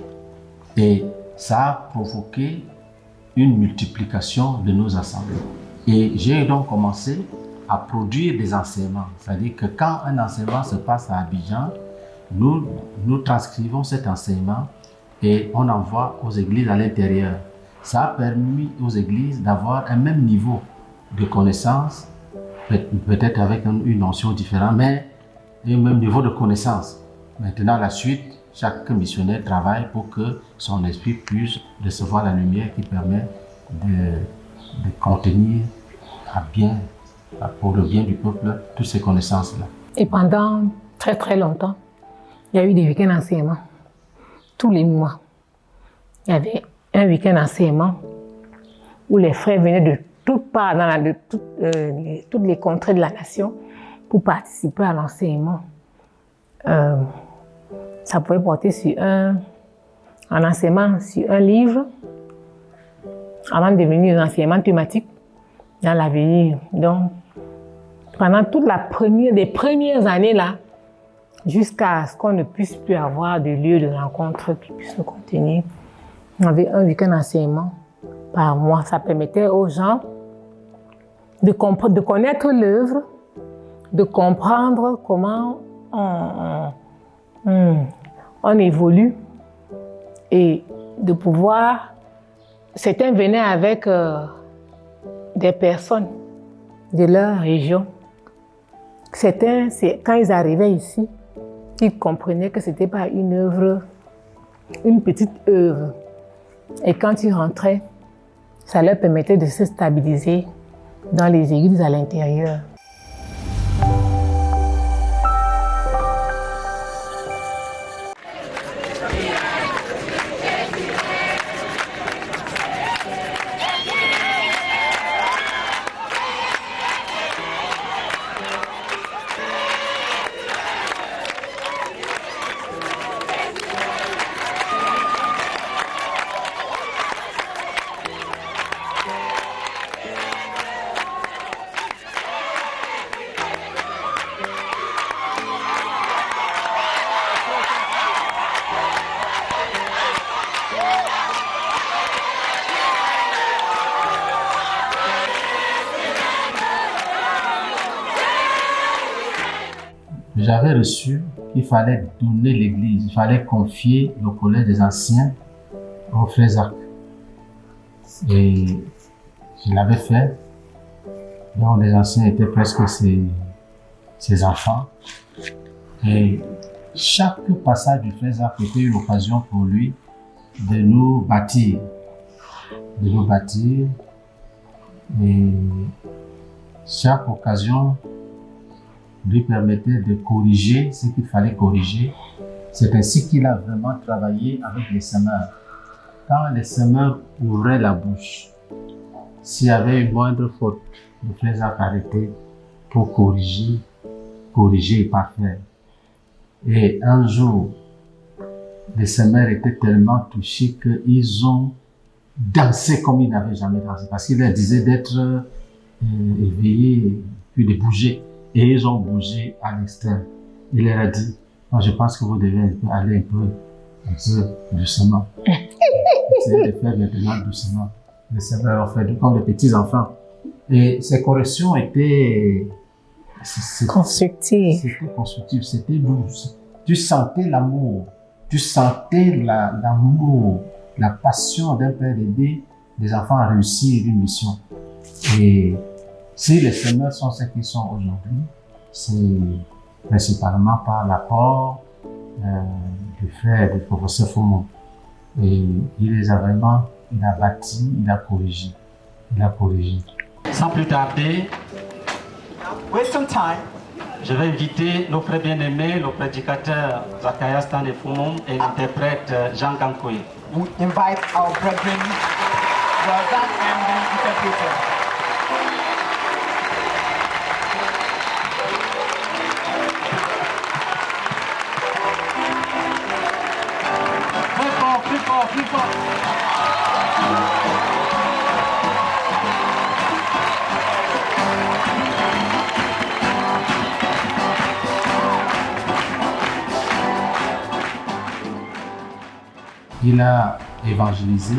Speaker 2: Et ça a provoqué une multiplication de nos assemblées. Et j'ai donc commencé à produire des enseignements. C'est-à-dire que quand un enseignement se passe à Abidjan, nous transcrivons cet enseignement et on envoie aux églises à l'intérieur. Ça a permis aux églises d'avoir un même niveau de connaissance, peut-être avec une notion différente, mais un même niveau de connaissance. Maintenant, la suite, chaque missionnaire travaille pour que son esprit puisse recevoir la lumière qui permet de contenir pour le bien du peuple, toutes ces connaissances-là.
Speaker 3: Et pendant très très longtemps, il y a eu des week-ends d'enseignement. Tous les mois, il y avait un week-end d'enseignement où les frères venaient de toutes parts, toutes les contrées de la nation pour participer à l'enseignement. Ça pouvait porter sur un enseignement sur un livre, avant de devenir un enseignement thématique dans l'avenir. Donc, pendant toute les premières années là, jusqu'à ce qu'on ne puisse plus avoir de lieu de rencontre qui puisse nous contenir, on avait un week-end d'enseignement par mois. Ça permettait aux gens de connaître l'œuvre, de comprendre comment on évolue et de pouvoir... Certains venaient avec des personnes de leur région. Certains, quand ils arrivaient ici, ils comprenaient que ce n'était pas une œuvre, une petite œuvre. Et quand ils rentraient, ça leur permettait de se stabiliser dans les églises à l'intérieur.
Speaker 2: J'avais reçu qu'il fallait donner l'église, il fallait confier le collège des anciens au frère Zach. Et je l'avais fait. Donc les anciens étaient presque ses enfants. Et chaque passage du frère Zach était une occasion pour lui de nous bâtir. Et chaque occasion lui permettait de corriger ce qu'il fallait corriger. C'est ainsi qu'il a vraiment travaillé avec les semeurs. Quand les semeurs ouvraient la bouche, s'il y avait une moindre faute, le frère Zach arrêtait pour corriger et parfaire. Et un jour, les semeurs étaient tellement touchés qu'ils ont dansé comme ils n'avaient jamais dansé, parce qu'il leur disait d'être éveillés puis de bouger. Et ils ont bougé à l'extrême. Il leur a dit, moi je pense que vous devez aller un peu doucement. Essayez de faire maintenant doucement. Les semeurs ont fait comme les petits enfants. Et ces corrections étaient
Speaker 3: constructives.
Speaker 2: C'était constructif, c'était douce. Tu sentais l'amour, l'amour, la passion d'un père d'aider des enfants à réussir une mission. Et si les semeurs sont ceux qu'ils sont aujourd'hui, c'est principalement par l'apport du frère, du professeur Foumon. Et il les a vraiment, il a bâti, il a corrigé.
Speaker 4: Sans plus tarder, je vais inviter nos frères bien-aimés, le prédicateur Zacharias Tane Foumon et l'interprète Jean Gankoui.
Speaker 5: We invite our brethren, Zach and the interpreter. Plus fort.
Speaker 2: Il a évangélisé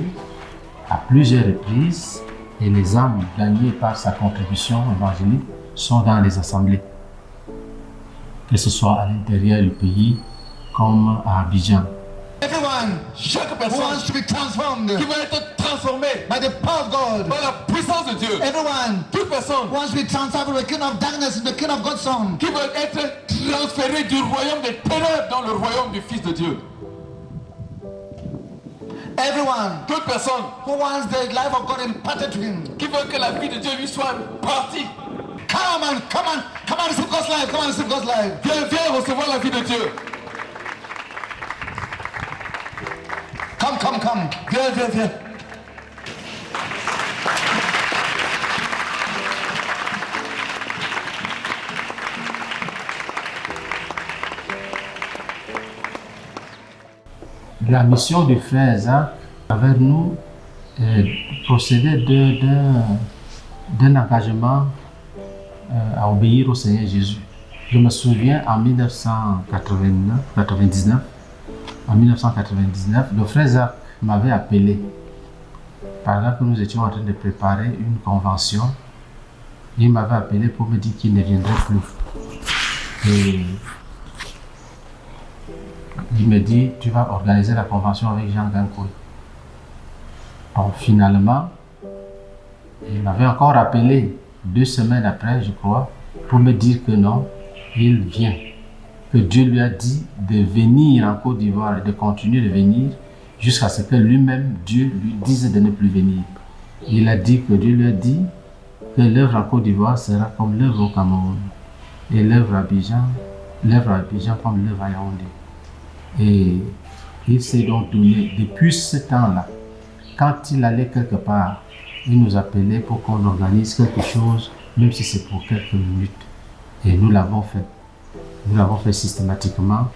Speaker 2: à plusieurs reprises et les âmes gagnées par sa contribution évangélique sont dans les assemblées, que ce soit à l'intérieur du pays comme à Abidjan.
Speaker 6: Chaque personne wants to be transformed, qui va être transformée by the power of God, par la puissance de Dieu. Toute personne wants to be transferred from the kingdom of darkness to the kingdom of God's Son, qui va être transférée du royaume des ténèbres dans le royaume du Fils de Dieu. Toute personne who wants the life of God imparted to him, qui veut que la vie de Dieu lui soit partie. Come on, receive God's life, Viens recevoir la vie de Dieu. Come. Viens.
Speaker 2: La mission du frère Zach avec nous procédait d'un engagement à obéir au Seigneur Jésus. Je me souviens en 1999, le frère Zach m'avait appelé pendant que nous étions en train de préparer une convention. Il m'avait appelé pour me dire qu'il ne viendrait plus. Et il me dit, tu vas organiser la convention avec Jean Gankoui. Donc finalement, il m'avait encore appelé 2 semaines après, je crois, pour me dire que non, il vient. Que Dieu lui a dit de venir en Côte d'Ivoire et de continuer de venir jusqu'à ce que lui-même, Dieu lui dise de ne plus venir. Il a dit que Dieu lui a dit que l'œuvre en Côte d'Ivoire sera comme l'œuvre au Cameroun et l'œuvre à Abidjan comme l'œuvre à Yaoundé. Et il s'est donc donné, depuis ce temps-là, quand il allait quelque part, il nous appelait pour qu'on organise quelque chose, même si c'est pour quelques minutes. Et nous l'avons fait. Nous l'avons fait systématiquement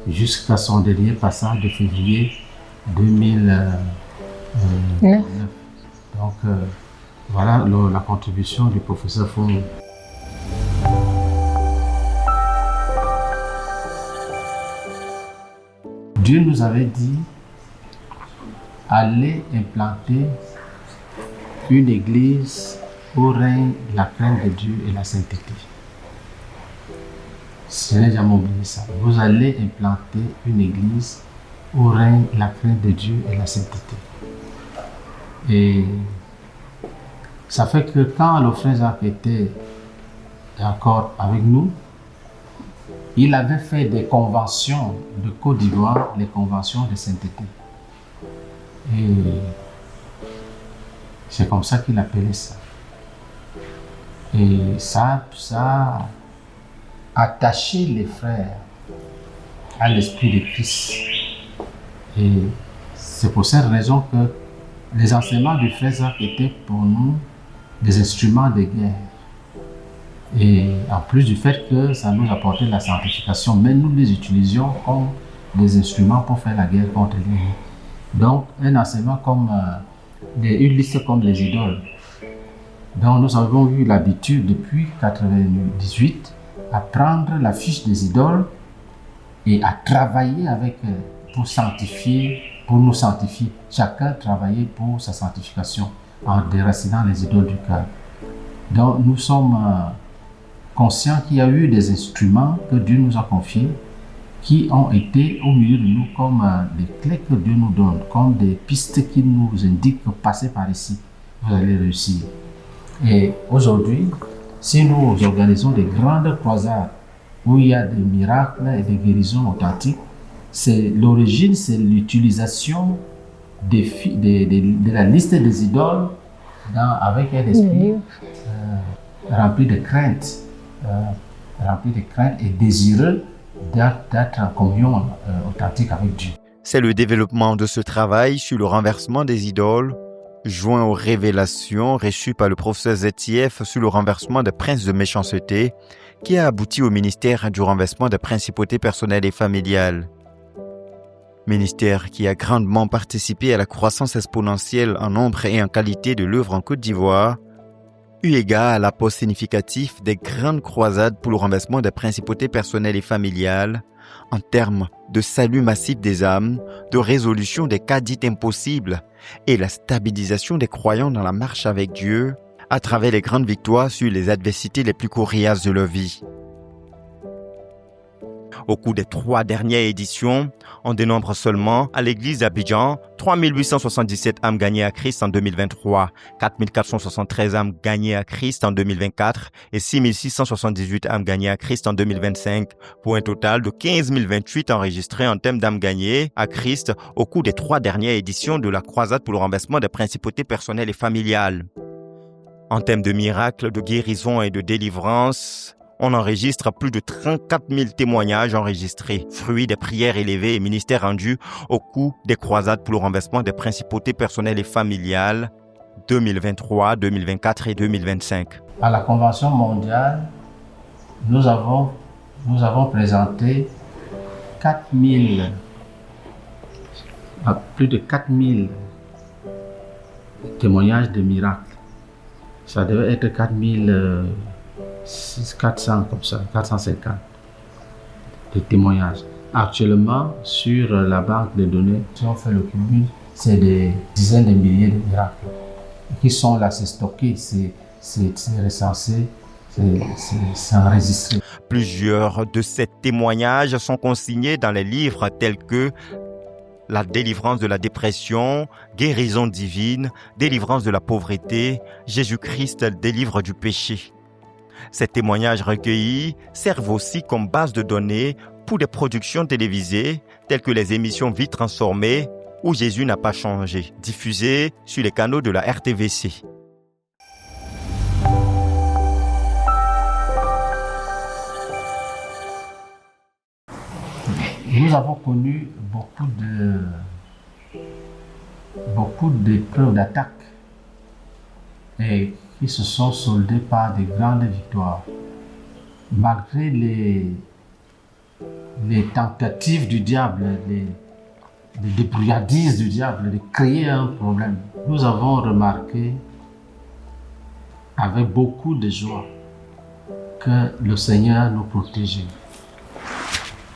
Speaker 2: jusqu'à son dernier passage de février 2009. Donc voilà la contribution du professeur Foumon. Dieu nous avait dit, allez implanter une église où règne la crainte de Dieu et la sainteté. Je n'ai jamais oublié ça. Vous allez implanter une église où règne la crainte de Dieu et la sainteté. Et ça fait que quand le frère Zach était encore avec nous, il avait fait des conventions de Côte d'Ivoire, les conventions de sainteté. Et c'est comme ça qu'il appelait ça. Et ça a attaché les frères à l'esprit de Christ. Et c'est pour cette raison que les enseignements du frère Jacques étaient pour nous des instruments de guerre. Et en plus du fait que ça nous apportait la sanctification, mais nous les utilisions comme des instruments pour faire la guerre contre l'ennemi. Donc, un enseignement comme une liste comme les idoles. Donc, nous avons eu l'habitude depuis 1998 à prendre la fiche des idoles et à travailler avec pour nous sanctifier. Chacun travaillait pour sa sanctification en déracinant les idoles du cœur. Donc, nous sommes conscients qu'il y a eu des instruments que Dieu nous a confiés qui ont été au milieu de nous comme des clés que Dieu nous donne, comme des pistes qui nous indiquent que passez par ici, vous allez réussir. Et aujourd'hui, si nous organisons des grandes croisades où il y a des miracles et des guérisons authentiques, l'origine, c'est l'utilisation de la liste des idoles avec un esprit rempli de crainte et désireux d'être en communion authentique avec Dieu.
Speaker 1: C'est le développement de ce travail sur le renversement des idoles, joint aux révélations reçues par le professeur ZTF sur le renversement des princes de méchanceté, qui a abouti au ministère du renversement des principautés personnelles et familiales. Ministère qui a grandement participé à la croissance exponentielle en nombre et en qualité de l'œuvre en Côte d'Ivoire, eu égard à l'apport significatif des grandes croisades pour le renversement des principautés personnelles et familiales, en termes de salut massif des âmes, de résolution des cas dits impossibles et la stabilisation des croyants dans la marche avec Dieu, à travers les grandes victoires sur les adversités les plus coriaces de leur vie. Au cours des 3 dernières éditions, on dénombre seulement à l'église d'Abidjan 3877 âmes gagnées à Christ en 2023, 4473 âmes gagnées à Christ en 2024 et 6678 âmes gagnées à Christ en 2025, pour un total de 15 028 enregistrés en termes d'âmes gagnées à Christ au cours des 3 dernières éditions de la croisade pour le renversement des principautés personnelles et familiales. En termes de miracles, de guérison et de délivrance, on enregistre plus de 34 000 témoignages enregistrés, fruits des prières élevées et ministères rendus au cours des croisades pour le renversement des principautés personnelles et familiales 2023, 2024 et 2025.
Speaker 2: À la Convention mondiale, nous avons présenté plus de 4 000 témoignages de miracles. Ça devait être 400 comme ça, 450 de témoignages. Actuellement, sur la banque de données, si on fait le cumul, c'est des dizaines de milliers de miracles qui sont là, c'est stocké, c'est recensé, c'est enregistré.
Speaker 1: Plusieurs de ces témoignages sont consignés dans les livres tels que la délivrance de la dépression, guérison divine, délivrance de la pauvreté, Jésus-Christ délivre du péché. Ces témoignages recueillis servent aussi comme base de données pour des productions télévisées telles que les émissions Vie transformée ou Jésus n'a pas changé, diffusées sur les canaux de la RTVC.
Speaker 2: Nous avons connu beaucoup d'épreuves, d'attaques et qui se sont soldées par de grandes victoires. Malgré les tentatives du diable, les débrouillardises du diable de créer un problème, nous avons remarqué avec beaucoup de joie que le Seigneur nous protégeait.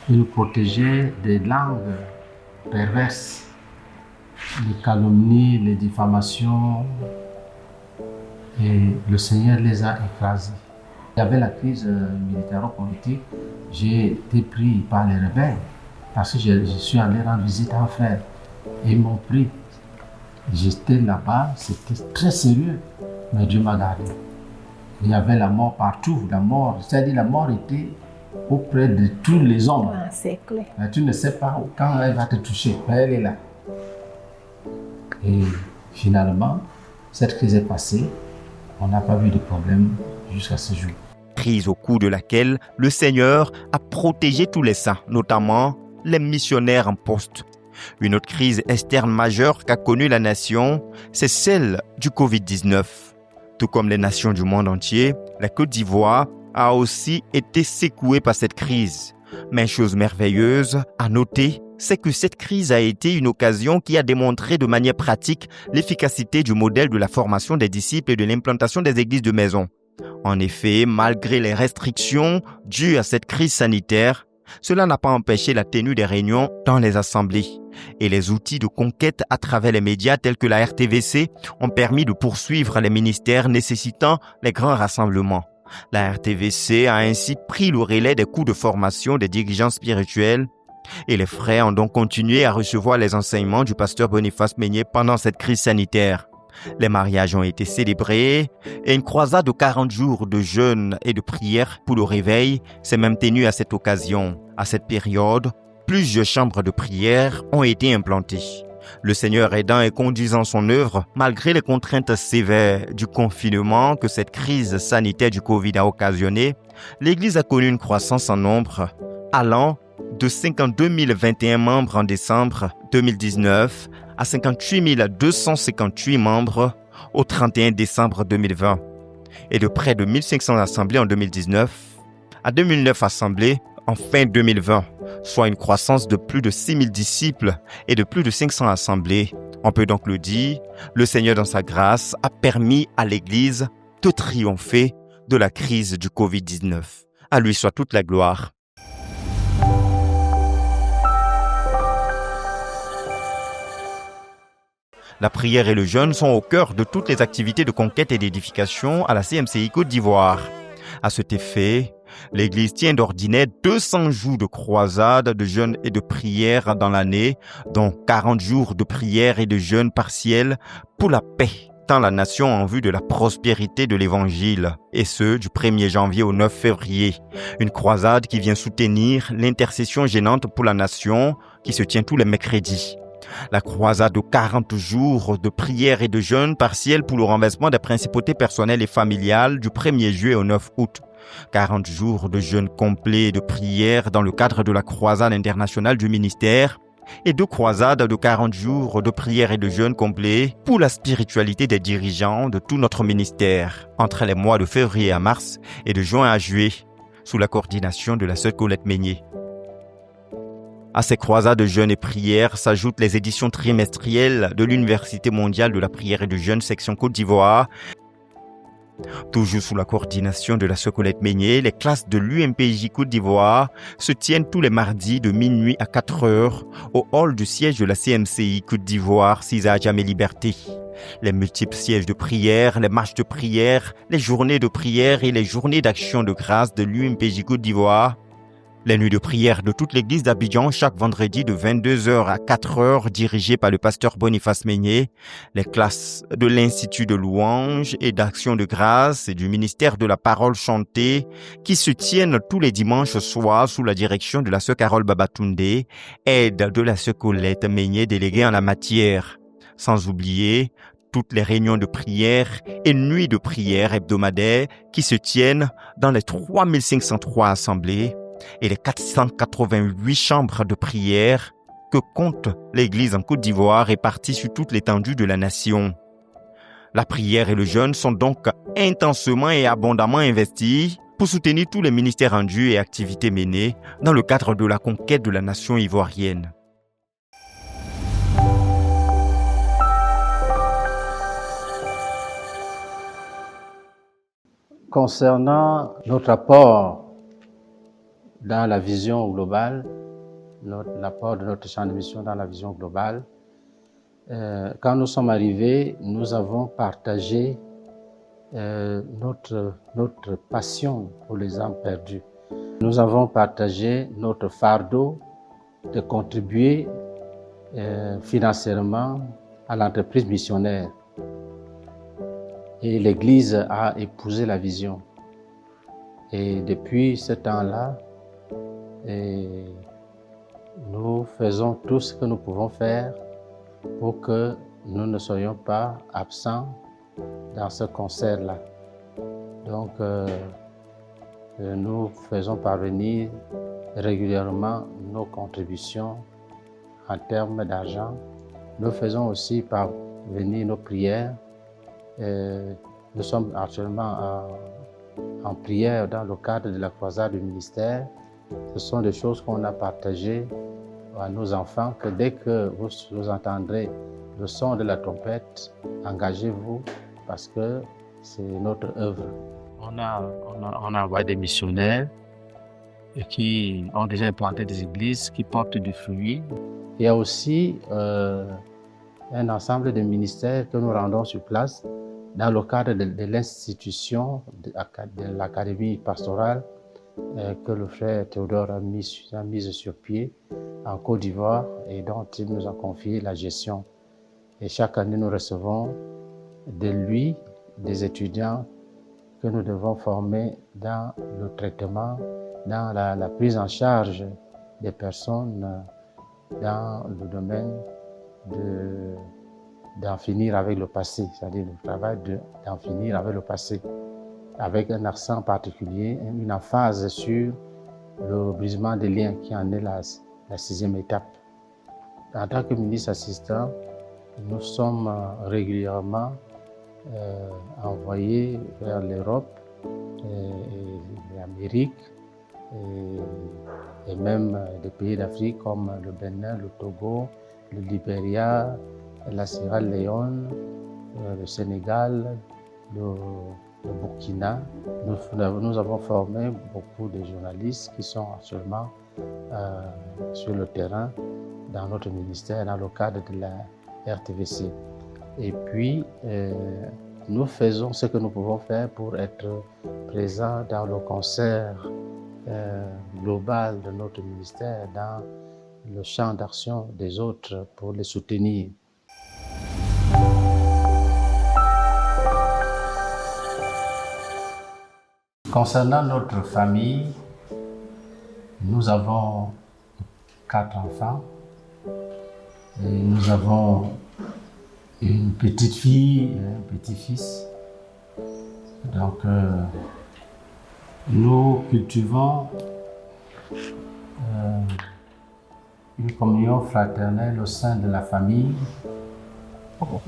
Speaker 2: Il nous protégeait des langues perverses, les calomnies, les diffamations, et le Seigneur les a écrasés. Il y avait la crise militaro-politique, j'ai été pris par les rebelles parce que je suis allé rendre visite à un frère et ils m'ont pris. J'étais là-bas, c'était très sérieux, mais Dieu m'a gardé. Il y avait la mort partout, la mort, c'est-à-dire la mort était auprès de tous les hommes.
Speaker 3: Ah, c'est clair.
Speaker 2: Mais tu ne sais pas quand elle va te toucher, mais elle est là. Et finalement, cette crise est passée. On n'a pas vu de problème jusqu'à ce jour.
Speaker 1: Crise au cours de laquelle le Seigneur a protégé tous les saints, notamment les missionnaires en poste. Une autre crise externe majeure qu'a connue la nation, c'est celle du Covid-19. Tout comme les nations du monde entier, la Côte d'Ivoire a aussi été secouée par cette crise. Mais chose merveilleuse à noter, c'est que cette crise a été une occasion qui a démontré de manière pratique l'efficacité du modèle de la formation des disciples et de l'implantation des églises de maison. En effet, malgré les restrictions dues à cette crise sanitaire, cela n'a pas empêché la tenue des réunions dans les assemblées. Et les outils de conquête à travers les médias tels que la RTVC ont permis de poursuivre les ministères nécessitant les grands rassemblements. La RTVC a ainsi pris le relais des cours de formation des dirigeants spirituels et les frères ont donc continué à recevoir les enseignements du pasteur Boniface Meignet pendant cette crise sanitaire. Les mariages ont été célébrés et une croisade de 40 jours de jeûne et de prière pour le réveil s'est même tenue à cette occasion. À cette période, plusieurs chambres de prière ont été implantées. Le Seigneur aidant et conduisant son œuvre, malgré les contraintes sévères du confinement que cette crise sanitaire du Covid a occasionné, l'Église a connu une croissance en nombre allant de 52 021 membres en décembre 2019 à 58 258 membres au 31 décembre 2020 et de près de 1500 assemblées en 2019 à 2009 assemblées en fin 2020, soit une croissance de plus de 6000 disciples et de plus de 500 assemblées. On peut donc le dire, le Seigneur dans sa grâce a permis à l'Église de triompher de la crise du Covid-19. À lui soit toute la gloire. La prière et le jeûne sont au cœur de toutes les activités de conquête et d'édification à la CMCI Côte d'Ivoire. À cet effet, l'Église tient d'ordinaire 200 jours de croisade, de jeûne et de prière dans l'année, dont 40 jours de prière et de jeûne partiel pour la paix dans la nation en vue de la prospérité de l'Évangile, et ce, du 1er janvier au 9 février. Une croisade qui vient soutenir l'intercession gênante pour la nation qui se tient tous les mercredis. La croisade de 40 jours de prière et de jeûne partiel pour le renversement des principautés personnelles et familiales du 1er juillet au 9 août. 40 jours de jeûne complet et de prière dans le cadre de la croisade internationale du ministère et 2 croisades de 40 jours de prière et de jeûne complet pour la spiritualité des dirigeants de tout notre ministère entre les mois de février à mars et de juin à juillet sous la coordination de la sœur Colette Meignet. À ces croisades de jeûne et prière s'ajoutent les éditions trimestrielles de l'Université mondiale de la prière et du jeûne section Côte d'Ivoire. Toujours sous la coordination de la sœur Colette Meignet, les classes de l'UMPJ Côte d'Ivoire se tiennent tous les mardis de minuit à 4 heures au hall du siège de la CMCI Côte d'Ivoire, César Djamé Liberté. Les multiples sièges de prière, les marches de prière, les journées de prière et les journées d'action de grâce de l'UMPJ Côte d'Ivoire. Les nuits de prière de toute l'église d'Abidjan chaque vendredi de 22h à 4h dirigées par le pasteur Boniface Meignet, les classes de l'Institut de louange et d'action de grâce et du ministère de la parole chantée qui se tiennent tous les dimanches soirs sous la direction de la sœur Carole Babatunde, aide de la sœur Colette Meignet déléguée en la matière. Sans oublier toutes les réunions de prière et nuits de prière hebdomadaires qui se tiennent dans les 3503 assemblées et les 488 chambres de prière que compte l'Église en Côte d'Ivoire réparties sur toute l'étendue de la nation. La prière et le jeûne sont donc intensément et abondamment investis pour soutenir tous les ministères rendus et activités menées dans le cadre de la conquête de la nation ivoirienne.
Speaker 2: Concernant notre apport dans la vision globale, l'apport de notre champ de mission dans la vision globale, quand nous sommes arrivés, nous avons partagé notre passion pour les âmes perdues. Nous avons partagé notre fardeau de contribuer financièrement à l'entreprise missionnaire. Et l'Église a épousé la vision. Et depuis ce temps-là, et nous faisons tout ce que nous pouvons faire pour que nous ne soyons pas absents dans ce concert-là. Donc, nous faisons parvenir régulièrement nos contributions en termes d'argent. Nous faisons aussi parvenir nos prières. Nous sommes actuellement en prière dans le cadre de la croisade du ministère. Ce sont des choses qu'on a partagées à nos enfants, que dès que vous entendrez le son de la trompette, engagez-vous parce que c'est notre œuvre. On a envoyé des missionnaires qui ont déjà implanté des églises qui portent du fruit. Il y a aussi un ensemble de ministères que nous rendons sur place dans le cadre de l'institution de l'académie pastorale que le frère Théodore a mise sur pied en Côte d'Ivoire et dont il nous a confié la gestion. Et chaque année, nous recevons de lui des étudiants que nous devons former dans le traitement, dans la prise en charge des personnes dans le domaine d'en finir avec le passé, c'est-à-dire le travail d'en finir avec le passé, avec un accent particulier, une emphase sur le brisement des liens qui en est la 6e étape. En tant que ministre assistant, nous sommes régulièrement envoyés vers l'Europe et l'Amérique et même des pays d'Afrique comme le Bénin, le Togo, le Libéria, la Sierra Leone, le Sénégal, le Burkina. Nous avons formé beaucoup de journalistes qui sont actuellement sur le terrain dans notre ministère, dans le cadre de la RTVC. Et puis, nous faisons ce que nous pouvons faire pour être présents dans le concert global de notre ministère, dans le champ d'action des autres pour les soutenir. Concernant notre famille, nous avons 4 enfants et nous avons une petite fille et un petit-fils. Donc, nous cultivons une communion fraternelle au sein de la famille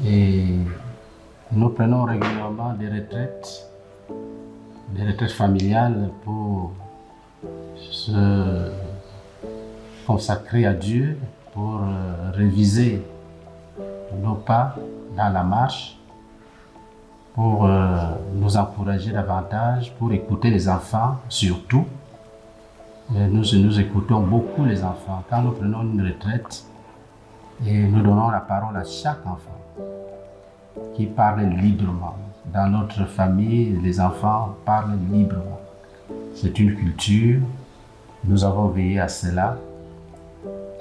Speaker 2: et nous prenons régulièrement des retraites familiales pour se consacrer à Dieu, pour réviser nos pas dans la marche, pour nous encourager davantage, pour écouter les enfants surtout. Nous écoutons beaucoup les enfants. Quand nous prenons une retraite et nous donnons la parole à chaque enfant qui parle librement. Dans notre famille, les enfants parlent librement. C'est une culture, nous avons veillé à cela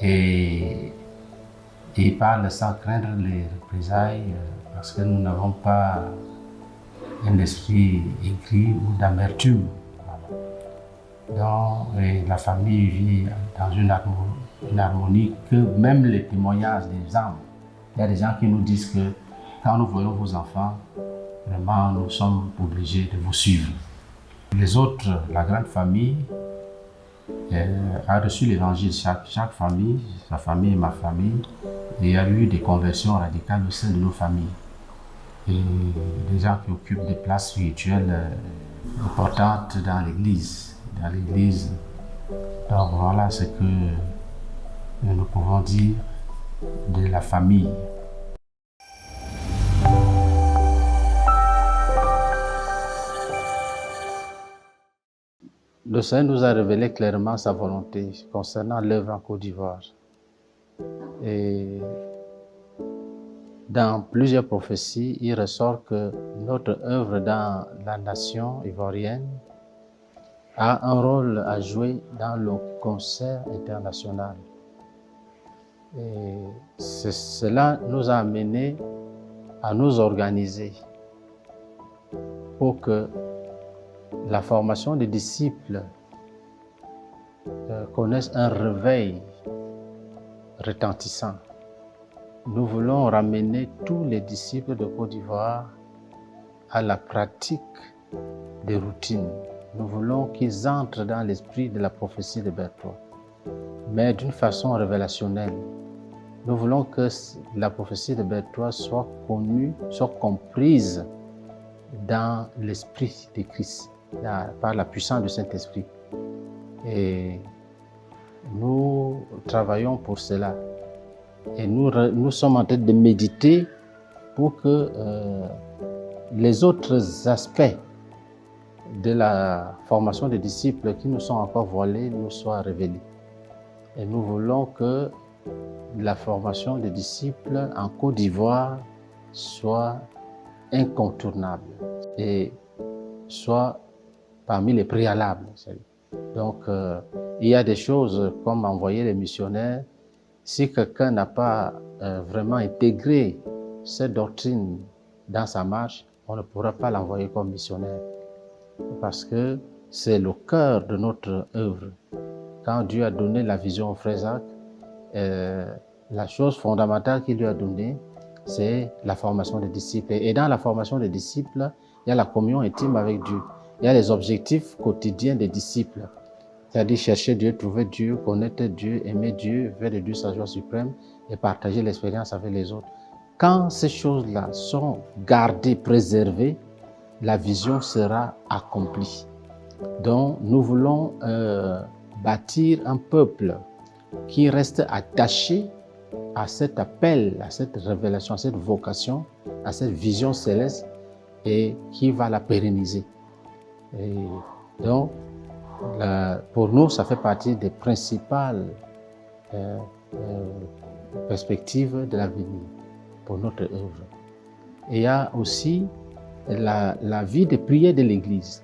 Speaker 2: et ils parlent sans craindre les représailles parce que nous n'avons pas un esprit écrit ou d'amertume. Donc, la famille vit dans une harmonie que même les témoignages des gens, il y a des gens qui nous disent que quand nous voyons vos enfants, vraiment nous sommes obligés de vous suivre. Les autres, la grande famille, a reçu l'évangile. Chaque famille, sa famille et ma famille, il y a eu des conversions radicales au sein de nos familles. Et des gens qui occupent des places spirituelles importantes dans l'Église. Donc voilà ce que nous pouvons dire de la famille. Le Seigneur nous a révélé clairement sa volonté concernant l'œuvre en Côte d'Ivoire. Et dans plusieurs prophéties, il ressort que notre œuvre dans la nation ivoirienne a un rôle à jouer dans le concert international. Et cela nous a amenés à nous organiser pour que la formation des disciples connaissent un réveil retentissant. Nous voulons ramener tous les disciples de Côte d'Ivoire à la pratique des routines. Nous voulons qu'ils entrent dans l'esprit de la prophétie de Berthoud, mais d'une façon révélationnelle. Nous voulons que la prophétie de Berthoud soit connue, soit comprise dans l'esprit de Christ, par la puissance du Saint-Esprit. Et nous travaillons pour cela. Et nous sommes en train de méditer pour que les autres aspects de la formation des disciples qui nous sont encore voilés nous soient révélés. Et nous voulons que la formation des disciples en Côte d'Ivoire soit incontournable et soit parmi les préalables. Donc, il y a des choses comme envoyer les missionnaires. Si quelqu'un n'a pas vraiment intégré cette doctrine dans sa marche, on ne pourra pas l'envoyer comme missionnaire. Parce que c'est le cœur de notre œuvre. Quand Dieu a donné la vision au frère Zach, la chose fondamentale qu'il lui a donnée, c'est la formation des disciples. Et dans la formation des disciples, il y a la communion intime avec Dieu. Il y a les objectifs quotidiens des disciples. C'est-à-dire chercher Dieu, trouver Dieu, connaître Dieu, aimer Dieu, faire de Dieu sa joie suprême et partager l'expérience avec les autres. Quand ces choses-là sont gardées, préservées, la vision sera accomplie. Donc, nous voulons bâtir un peuple qui reste attaché à cet appel, à cette révélation, à cette vocation, à cette vision céleste et qui va la pérenniser. Et donc, pour nous, ça fait partie des principales perspectives de l'avenir pour notre œuvre. Et il y a aussi la vie de prière de l'Église.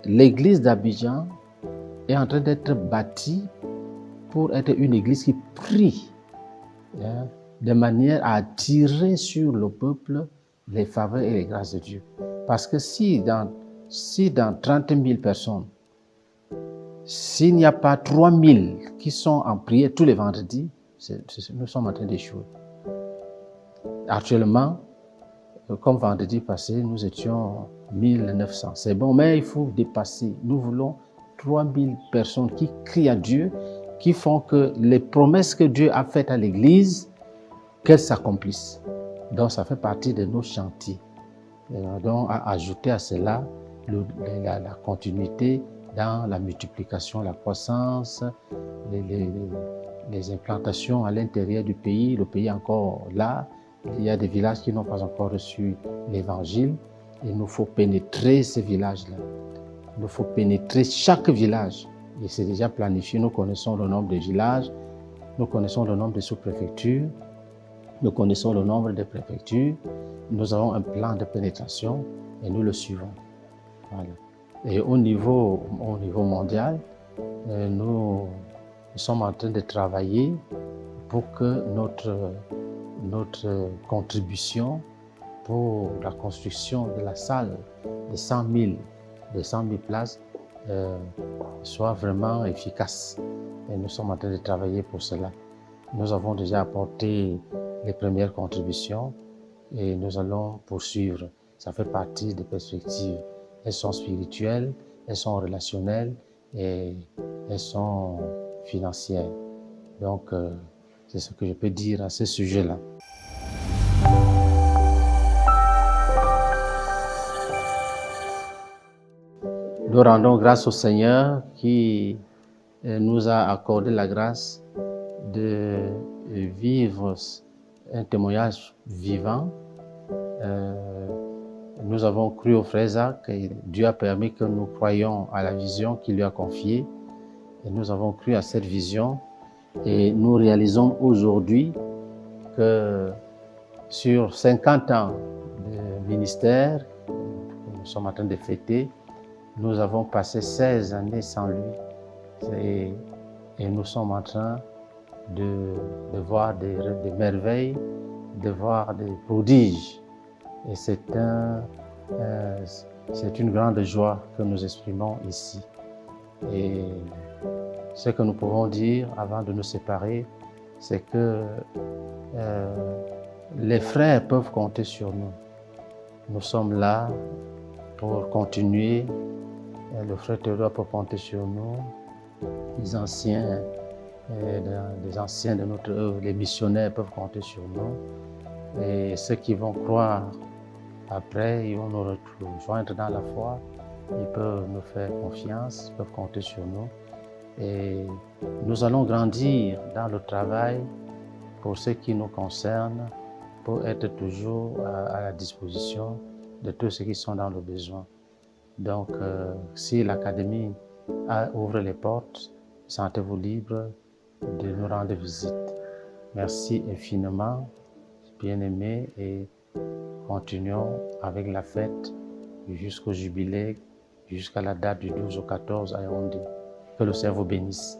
Speaker 2: L'Église d'Abidjan est en train d'être bâtie pour être une Église qui prie, de manière à attirer sur le peuple les faveurs et les grâces de Dieu. Parce que si dans 30 000 personnes, s'il n'y a pas 3 000 qui sont en prière tous les vendredis, nous sommes en train d'échouer. Actuellement, comme vendredi passé, nous étions 1900. C'est bon, mais il faut dépasser. Nous voulons 3 000 personnes qui crient à Dieu, qui font que les promesses que Dieu a faites à l'Église, qu'elles s'accomplissent. Donc, ça fait partie de nos chantiers. Donc, à ajouter à cela la continuité dans la multiplication, la croissance, les implantations à l'intérieur du pays. Le pays est encore là. Il y a des villages qui n'ont pas encore reçu l'Évangile. Il nous faut pénétrer ces villages-là. Il nous faut pénétrer chaque village. Et c'est déjà planifié. Nous connaissons le nombre de villages, nous connaissons le nombre de sous-préfectures, nous connaissons le nombre de préfectures. Nous avons un plan de pénétration et nous le suivons. Voilà. Et au niveau mondial, nous sommes en train de travailler pour que notre contribution pour la construction de la salle de 100 000 places soit vraiment efficace. Et nous sommes en train de travailler pour cela. Nous avons déjà apporté les premières contributions et nous allons poursuivre. Ça fait partie des perspectives. Elles sont spirituelles, elles sont relationnelles et elles sont financières. Donc, c'est ce que je peux dire à ce sujet-là. Nous rendons grâce au Seigneur qui nous a accordé la grâce de vivre un témoignage vivant. Nous avons cru au frère Zach et Dieu a permis que nous croyions à la vision qu'il lui a confiée. Et nous avons cru à cette vision et nous réalisons aujourd'hui que sur 50 ans de ministère que nous sommes en train de fêter, nous avons passé 16 années sans lui et nous sommes en train de voir des merveilles, de voir des prodiges. Et c'est une grande joie que nous exprimons ici. Et Ce que nous pouvons dire avant de nous séparer, c'est que les frères peuvent compter sur nous. Nous sommes là pour continuer. Le frère Théodore peut compter sur nous. Les anciens de notre œuvre, les missionnaires peuvent compter sur nous. Et ceux qui vont croire après, ils vont nous rejoindre dans la foi. Ils peuvent nous faire confiance, ils peuvent compter sur nous. Et nous allons grandir dans le travail pour ce qui nous concerne, pour être toujours à la disposition de tous ceux qui sont dans le besoin. Donc, si l'Académie ouvre les portes, sentez-vous libre de nous rendre visite. Merci infiniment, bien-aimés, et continuons avec la fête jusqu'au jubilé, jusqu'à la date du 12 au 14 à Yaoundé. Que le Seigneur vous bénisse.